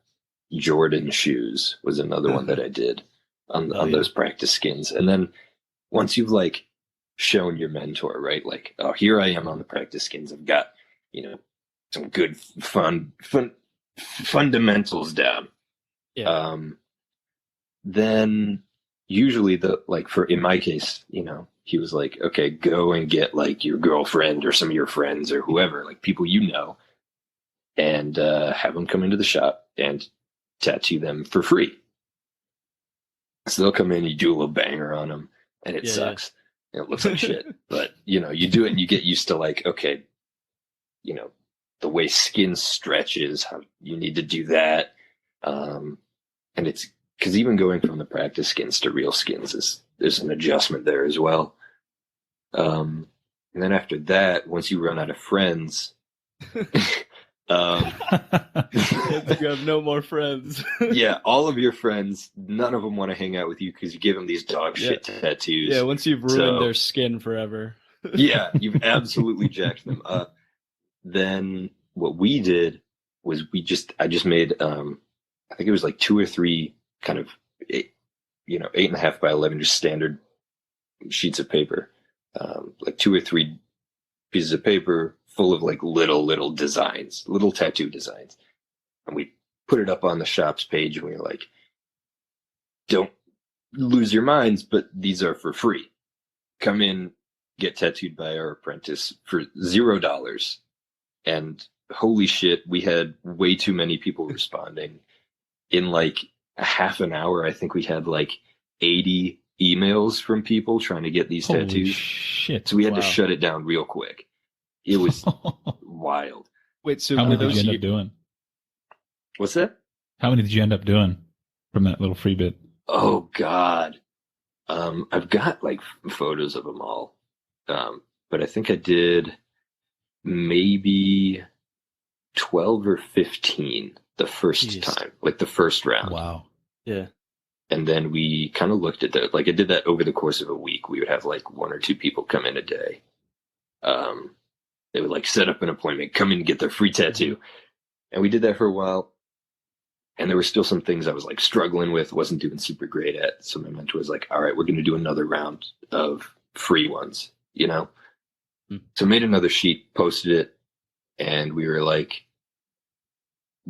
Jordan shoes was another one that I did on those practice skins. And then once you've like shown your mentor, right? Like, oh, here I am on the practice skins. I've got, some good fun fundamentals down. Yeah. Then usually in my case, he was like, okay, go and get like your girlfriend or some of your friends or whoever, like people and have them come into the shop and tattoo them for free. So they'll come in, you do a little banger on them, and it sucks. It looks like shit. But, you do it and you get used to like, okay, the way skin stretches, how you need to do that. And it's because even going from the practice skins to real skins there's an adjustment there as well. And then after that, once you run out of friends, you have no more friends. Yeah, all of your friends, none of them want to hang out with you because you give them these dog shit tattoos. Yeah, once you've ruined their skin forever. Yeah, you've absolutely jacked them up. Then what we did was I just made I think it was like 2 or 3 kind of 8.5 by 11 just standard sheets of paper, like 2 or 3 pieces of paper full of like little designs, little tattoo designs, and we put it up on the shop's page, and we were like, don't lose your minds, but these are for free. Come in, get tattooed by our apprentice for $0. And holy shit, we had way too many people responding. In like a half an hour, I think we had like 80 emails from people trying to get these tattoos. Shit. So we had to shut it down real quick. It was wild. Wait, so how many did you end up doing? What's that? How many did you end up doing from that little free bit? Oh God. I've got like photos of them all. But I think I did maybe 12 or 15 the first time, like the first round. Wow. Yeah. And then we kind of looked at that. Like I did that over the course of a week. We would have like 1 or 2 people come in a day. They would like set up an appointment, come in and get their free tattoo. And we did that for a while. And there were still some things I was like struggling with, wasn't doing super great at. So my mentor was like, all right, we're going to do another round of free ones, you know? So made another sheet, posted it, and we were like,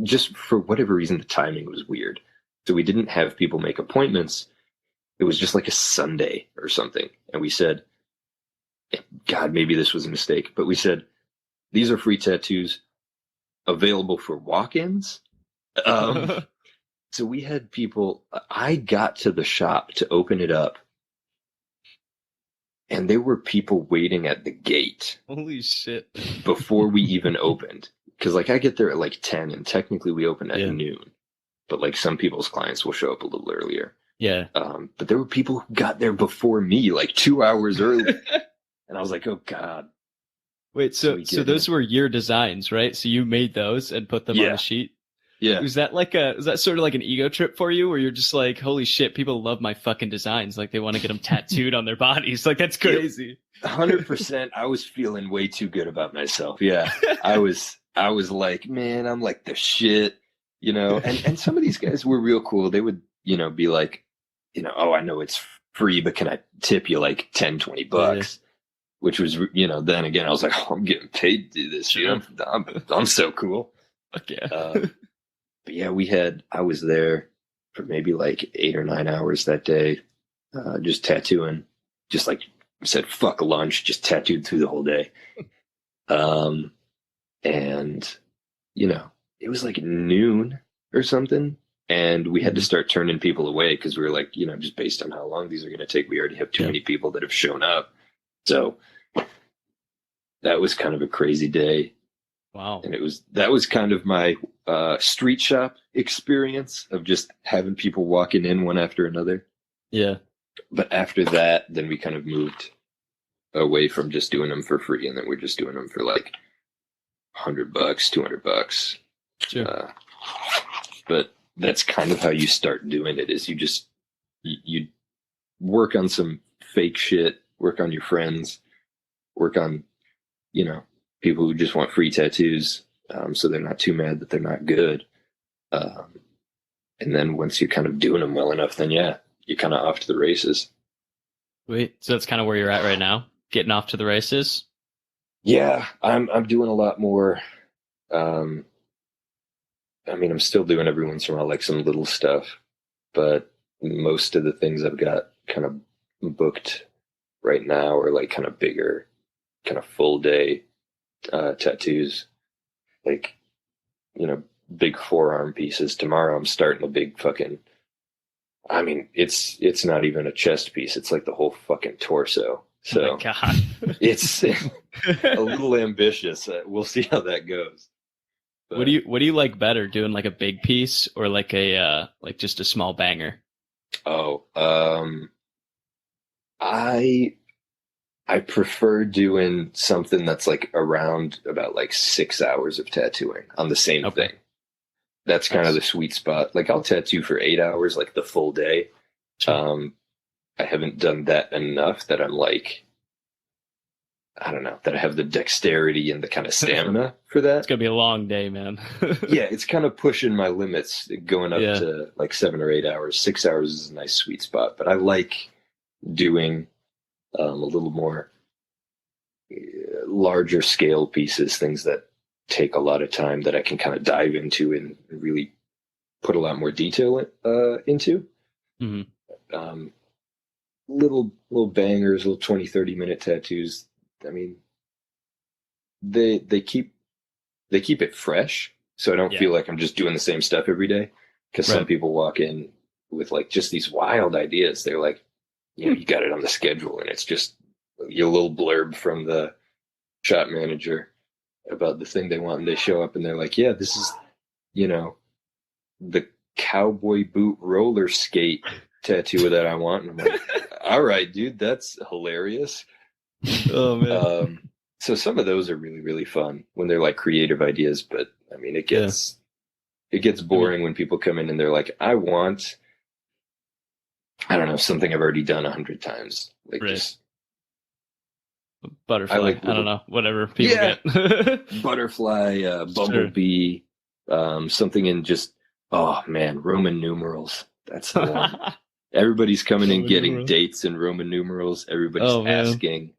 just for whatever reason, the timing was weird. So we didn't have people make appointments. It was just like a Sunday or something. And we said, God, maybe this was a mistake, but we said, these are free tattoos available for walk-ins. So we had people, I got to the shop to open it up, and there were people waiting at the gate. Holy shit. Before we even opened. Because like I get there at like 10 and technically we open at noon. But like some people's clients will show up a little earlier. Yeah. But there were people who got there before me, like 2 hours early. And I was like, oh God. Wait, so those were your designs, right? So you made those and put them on the sheet? Yeah. Was that sort of like an ego trip for you, where you're just like, holy shit, people love my fucking designs. Like they want to get them tattooed on their bodies. Like that's crazy. 100%. I was feeling way too good about myself. Yeah. I was like, man, I'm like the shit, you know, and some of these guys were real cool. They would, you know, be like, you know, oh, I know it's free, but can I tip you like 10, 20 bucks? Yeah. Which was, you know, then again, I was like, oh, I'm getting paid to do this. Sure. You know, I'm so cool. Fuck yeah. But yeah, I was there for maybe like 8 or 9 hours that day, just tattooing, just like I said, fuck a lunch, just tattooed through the whole day. And, you know, it was like noon or something. And we had to start turning people away because we were like, you know, just based on how long these are going to take, we already have too many people that have shown up. So that was kind of a crazy day. Wow. And that was kind of my street shop experience of just having people walking in one after another. Yeah. But after that, then we kind of moved away from just doing them for free. And then we're just doing them for like $100, $200. Sure. But that's kind of how you start doing it, is you work on some fake shit, work on your friends, work on, you know, people who just want free tattoos, so they're not too mad that they're not good. And then once you're kind of doing them well enough, then yeah, you're kind of off to the races. Wait, so that's kind of where you're at right now, getting off to the races? Yeah, I'm doing a lot more. I mean, I'm still doing every once in a while like some little stuff, but most of the things I've got kind of booked right now are like kind of bigger, kind of full day tattoos, like, you know, big forearm pieces. Tomorrow I'm starting a big fucking, I mean, it's not even a chest piece, it's like the whole fucking torso. So oh my God. It's a little ambitious. We'll see how that goes. But what do you like better, doing like a big piece or like a like just a small banger? Oh, I prefer doing something that's like around about like 6 hours of tattooing on the same thing. That's kind of the sweet spot. Like I'll tattoo for 8 hours, like the full day. Sure. I haven't done that enough that I'm like, I don't know, that I have the dexterity and the kind of stamina for that. It's gonna be a long day, man. Yeah, it's kind of pushing my limits, going up to like 7 or 8 hours. 6 hours is a nice sweet spot, but I like doing a little more larger scale pieces, things that take a lot of time that I can kind of dive into and really put a lot more detail into. Mm-hmm. Little bangers, little 20-30 minute tattoos. I mean, they keep it fresh, so I don't feel like I'm just doing the same stuff every day. Because some people walk in with like just these wild ideas. They're like, you know, you got it on the schedule, and it's just a little blurb from the shop manager about the thing they want, and they show up and they're like, yeah, this is, you know, the cowboy boot roller skate tattoo that I want. And I'm like, all right, dude, that's hilarious. Oh man. So some of those are really, really fun when they're like creative ideas, but I mean, it gets boring when people come in and they're like, I want, I don't know, something I've already done 100 times. Like just butterfly. I don't know, whatever people get. Butterfly, bumblebee, something in just Oh man, Roman numerals. That's the one. Everybody's coming in Roman getting numerals. dates in Roman numerals. Everybody's Oh, man. asking,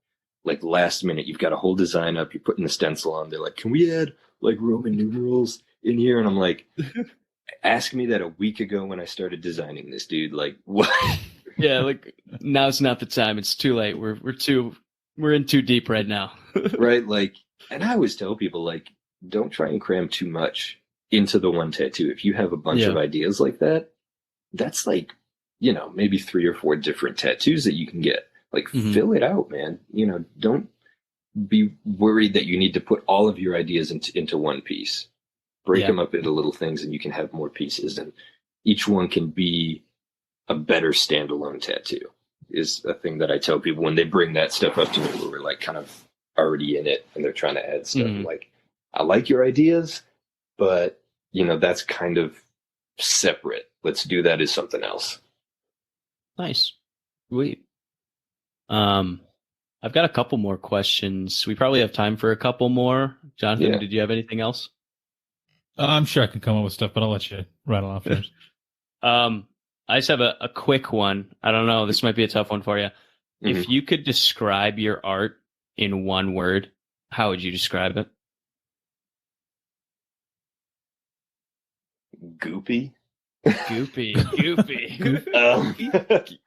like last minute, you've got a whole design up, you're putting the stencil on. They're like, can we add like Roman numerals in here? And I'm like, ask me that a week ago when I started designing this, dude. Like, what? Yeah, like now's not the time. It's too late. We're in too deep right now. Right? Like, and I always tell people, like, don't try and cram too much into the one tattoo. If you have a bunch of ideas like that, that's like, maybe 3 or 4 different tattoos that you can get. Like, fill it out, man. Don't be worried that you need to put all of your ideas into one piece. Break them up into little things, and you can have more pieces, and each one can be a better standalone tattoo. Is a thing that I tell people when they bring that stuff up to me, where we're like kind of already in it and they're trying to add stuff. I'm like, I like your ideas, but that's kind of separate. Let's do that as something else. Nice. Sweet. I've got a couple more questions. We probably have time for a couple more. Jonathan, did you have anything else? I'm sure I can come up with stuff, but I'll let you rattle off first. I just have a quick one. I don't know. This might be a tough one for you. If you could describe your art in one word, how would you describe it? Goopy. Goopy.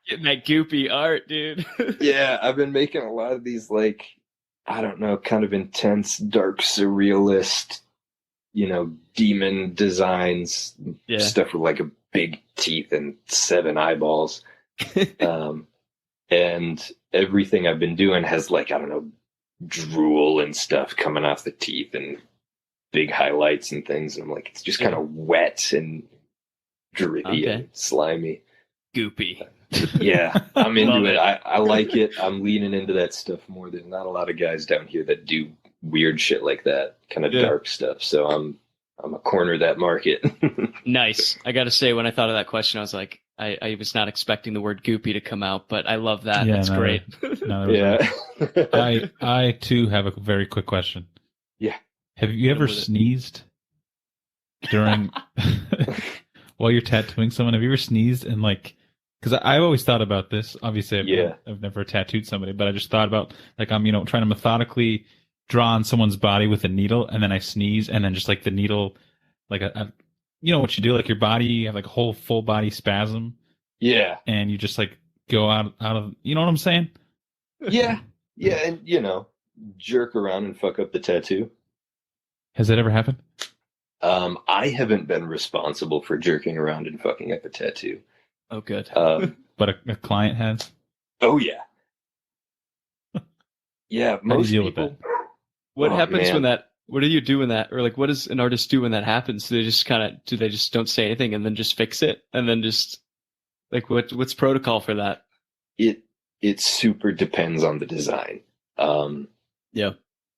Getting that goopy art, dude. Yeah, I've been making a lot of these, like, I don't know, kind of intense, dark, surrealist, demon designs, stuff with like a big teeth and 7 eyeballs. And everything I've been doing has, like, I don't know, drool and stuff coming off the teeth and big highlights and things. And I'm like, it's just kind of wet and drippy and slimy. Goopy. Yeah, I'm into it. I like it. I'm leaning into that stuff more. There's not a lot of guys down here that do weird shit like that, kind of dark stuff. So I'm a corner of that market. Nice. I got to say, when I thought of that question, I was like, I was not expecting the word goopy to come out, but I love that. That's great. I too have a very quick question. Yeah. Have you ever sneezed during while you're tattooing someone? Have you ever sneezed and like? Because I've always thought about this. Obviously, I've never tattooed somebody, but I just thought about like I'm trying to methodically draw on someone's body with a needle, and then I sneeze, and then just like the needle, like what you do, like your body, you have like a whole full body spasm. Yeah. And you just like go out of, you know what I'm saying? Yeah. Yeah. And, jerk around and fuck up the tattoo. Has that ever happened? I haven't been responsible for jerking around and fucking up a tattoo. Oh, good. But a client has? Oh, yeah. Yeah. Most deal people. With that? What happens when that? What do you do when that? Or like, what does an artist do when that happens? Do they just don't say anything and then just fix it? And then just like, what's protocol for that? It super depends on the design. Yeah.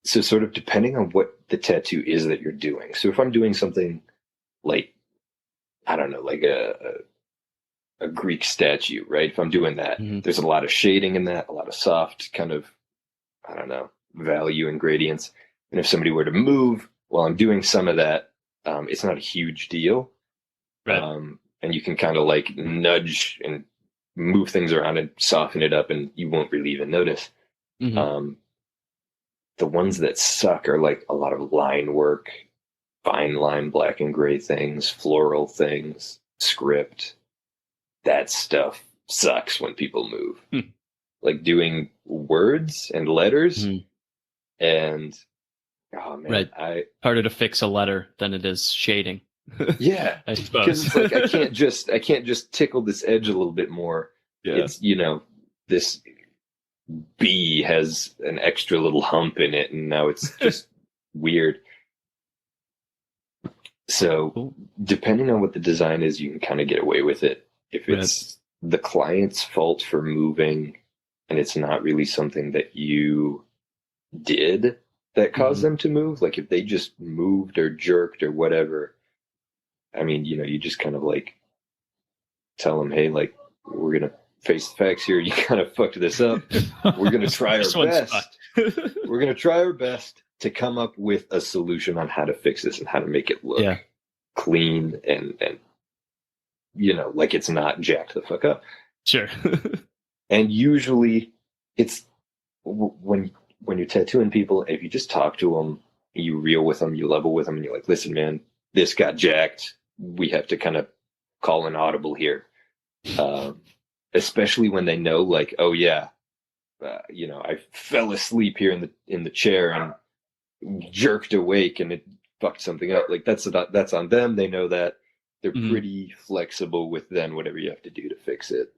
So sort of depending on what the tattoo is that you're doing. So if I'm doing something like, I don't know, like a Greek statue, right? If I'm doing that, there's a lot of shading in that, a lot of soft kind of, I don't know, value and gradients. And if somebody were to move while I'm doing some of that, it's not a huge deal. Right. And you can kind of like nudge and move things around and soften it up, and you won't really even notice. The ones that suck are like a lot of line work, fine line black and gray things, floral things, script. That stuff sucks when people move. Like doing words and letters and oh man, harder to fix a letter than it is shading. Yeah, I suppose. Because it's like I can't just tickle this edge a little bit more. Yeah. It's this B has an extra little hump in it, and now it's just weird. So depending on what the design is, you can kind of get away with it. If it's the client's fault for moving and it's not really something that you did that caused them to move, like if they just moved or jerked or whatever, I mean, you just kind of like tell them, hey, like, we're going to face the facts here. You kind of fucked this up. We're going to try our best. We're going to try our best to come up with a solution on how to fix this and how to make it look clean and like it's not jacked the fuck up. Sure. And usually it's when you're tattooing people, if you just talk to them, you reel with them, you level with them, and you're like, listen, man, this got jacked. We have to kind of call an audible here. Especially when they know, like, oh yeah, I fell asleep here in the chair and jerked awake and it fucked something up. Like that's on them. They know that. They're pretty flexible with then whatever you have to do to fix it.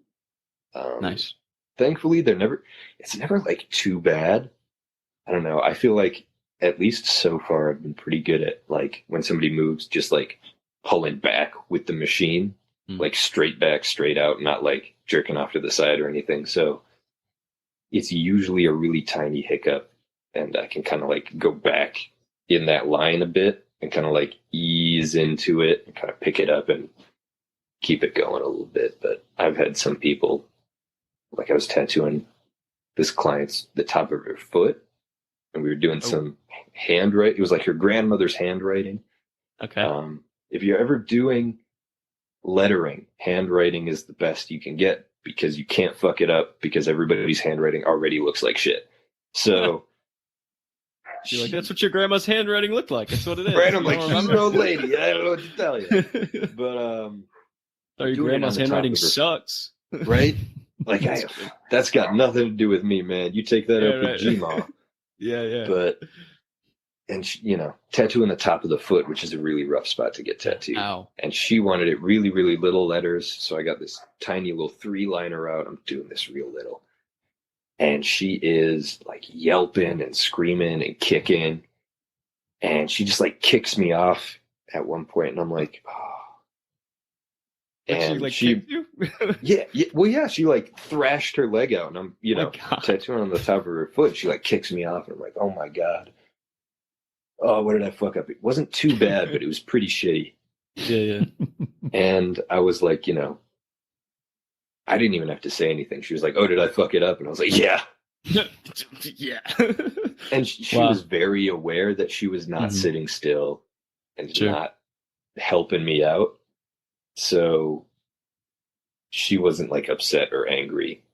Nice. Thankfully, it's never like too bad. I don't know. I feel like at least so far I've been pretty good at, like, when somebody moves, just like pulling back with the machine, like straight back, straight out, not like jerking off to the side or anything. So it's usually a really tiny hiccup, and I can kind of like go back in that line a bit and kind of like ease into it and kind of pick it up and keep it going a little bit. But I've had some people, like I was tattooing this client's the top of her foot, and we were doing some handwriting. It was like her grandmother's handwriting. Okay. If you're ever doing lettering, handwriting is the best you can get because you can't fuck it up because everybody's handwriting already looks like shit. So you're like, that's what your grandma's handwriting looked like. That's what it is. Right, I'm like, she's an old lady. I don't know what to tell you. But your grandma's handwriting sucks. Right? Like, that's got nothing to do with me, man. You take that up with Gma. Yeah. But, and tattooing the top of the foot, which is a really rough spot to get tattooed. Ow. And she wanted it really, really little letters. So I got this tiny little 3-liner out. I'm doing this real little. And she is like yelping and screaming and kicking. And she just like kicks me off at one point, and I'm like, oh. And she yeah, well, yeah, she like thrashed her leg out, and I'm, tattooing on the top of her foot. She like kicks me off, and I'm like, oh my God. Oh, what did I fuck up? It wasn't too bad, but it was pretty shitty. Yeah. And I was like, I didn't even have to say anything. She was like, oh, did I fuck it up? And I was like, yeah. Yeah. And she was very aware that she was not sitting still and not helping me out. So she wasn't like upset or angry.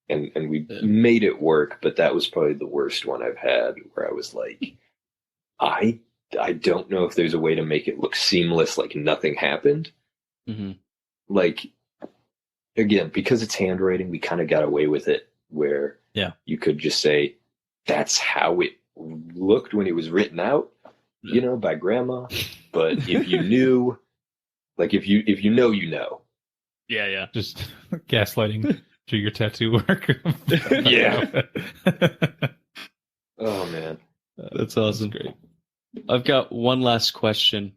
And we made it work, but that was probably the worst one I've had, where I was like, I don't know if there's a way to make it look seamless, like nothing happened. Like, again, because it's handwriting, we kind of got away with it, where you could just say that's how it looked when it was written out, by grandma. But if you knew, like if you know, yeah, just gaslighting through your tattoo work. Yeah. Oh man, that's awesome. That's great. I've got one last question.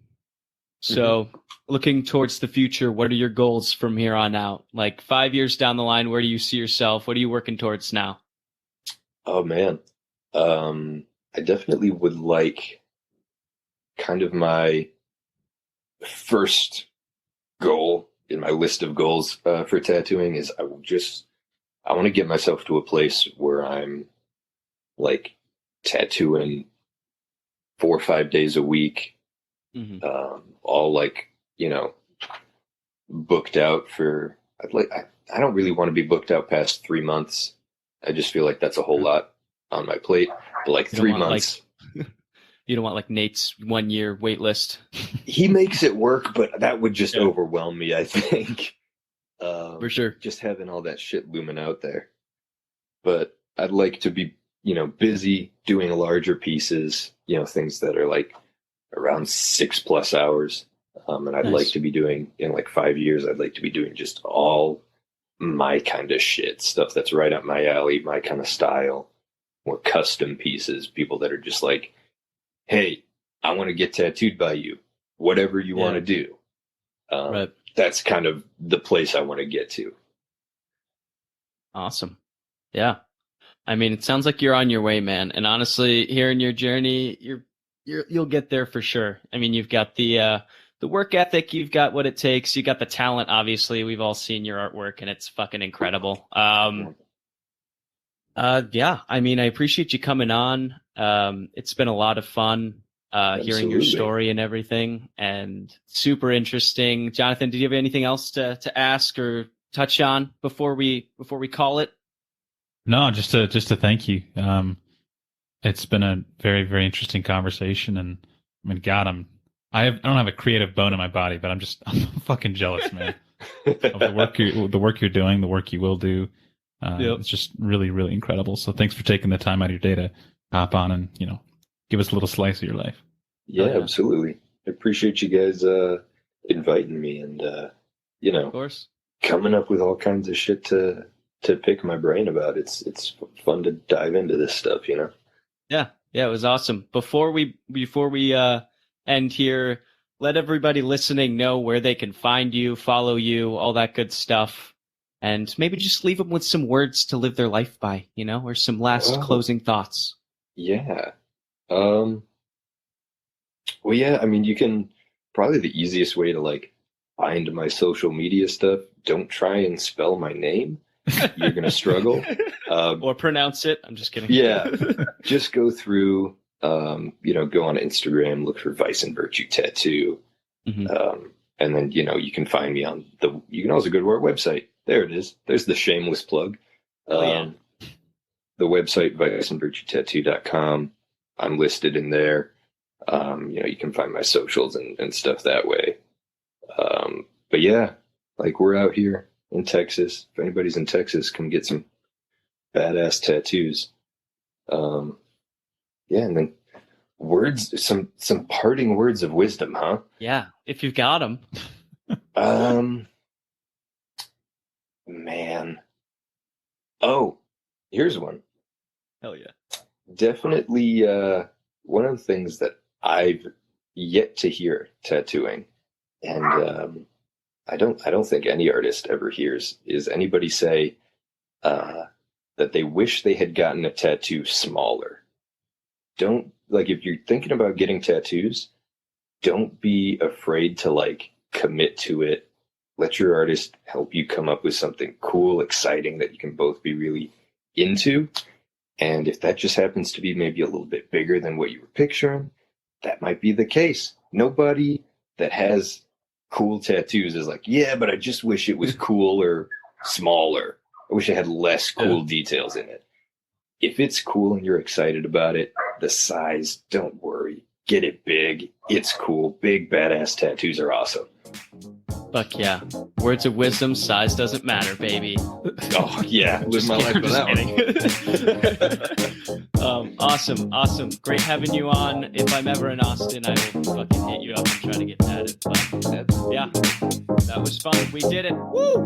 So, looking towards the future, what are your goals from here on out? Like 5 years down the line, where do you see yourself? What are you working towards now? Oh man, I definitely would like, kind of my first goal in my list of goals for tattooing is I want to get myself to a place where I'm like tattooing 4 or 5 days a week. All like, booked out for, I don't really want to be booked out past 3 months. I just feel like that's a whole lot on my plate. But like 3 months. You don't want like Nate's 1 year wait list. He makes it work, but that would just overwhelm me, I think. For sure. Just having all that shit looming out there. But I'd like to be, busy doing larger pieces, things that are like around 6+ hours. And I'd like to be doing, in like 5 years, I'd like to be doing just all my kind of shit, stuff that's right up my alley, my kind of style, more custom pieces, people that are just like, hey, I want to get tattooed by you, whatever you want to do. That's kind of the place I want to get to. Awesome. Yeah. I mean, it sounds like you're on your way, man. And honestly, hearing your journey, you'll get there for sure. I mean, you've got the work ethic, you've got what it takes, you got the talent. Obviously, we've all seen your artwork, and it's fucking incredible. Yeah. I mean, I appreciate you coming on. It's been a lot of fun. hearing your Absolutely. story and everything, and super interesting. Jonathan, did you have anything else to ask or touch on before we call it? No, just to thank you. It's been a very, very interesting conversation, and I mean, God, I don't have a creative bone in my body, but I'm fucking jealous, man, of the work you're doing, the work you will do. Yep. It's just really, really incredible. So thanks for taking the time out of your day to hop on and give us a little slice of your life. Yeah, yeah. absolutely. I appreciate you guys inviting me and Of course. coming up with all kinds of shit to pick my brain about. It's fun to dive into this stuff, Yeah, it was awesome. Before we end here, let everybody listening know where they can find you, follow you, all that good stuff, and maybe just leave them with some words to live their life by, or some last closing thoughts. Yeah. Well, yeah, I mean, you can probably the easiest way to like find my social media stuff. Don't try and spell my name. You're gonna struggle. Or pronounce it. I'm just kidding. Yeah, just go through. Go on Instagram, look for Vice and Virtue Tattoo, Mhm. and then you can find me on the. You can also go to our website. There it is. There's the shameless plug. Yeah. The website viceandvirtuetattoo.com. I'm listed in there. You can find my socials and stuff that way. But yeah, like we're out here in Texas. If anybody's in Texas, come get some badass tattoos. Yeah, and then some parting words of wisdom, huh? Yeah, if you've got them. Man. Oh, here's one. Hell yeah. Definitely one of the things that I've yet to hear tattooing, and I don't think any artist ever hears, is anybody say that they wish they had gotten a tattoo smaller. Don't, like, if you're thinking about getting tattoos, don't be afraid to like commit to it. Let your artist help you come up with something cool, exciting that you can both be really into. And if that just happens to be maybe a little bit bigger than what you were picturing, that might be the case. Nobody that has cool tattoos is like, yeah, but I just wish it was cooler, smaller. I wish I had less cool details in it. If it's cool and you're excited about it, the size, don't worry. Get it big. It's cool. Big, badass tattoos are awesome. Fuck yeah. Words of wisdom, size doesn't matter, baby. Oh, yeah. Live my life with that one. Awesome. Great having you on. If I'm ever in Austin, I will fucking hit you up and try to get tatted. But yeah, that was fun. We did it. Woo!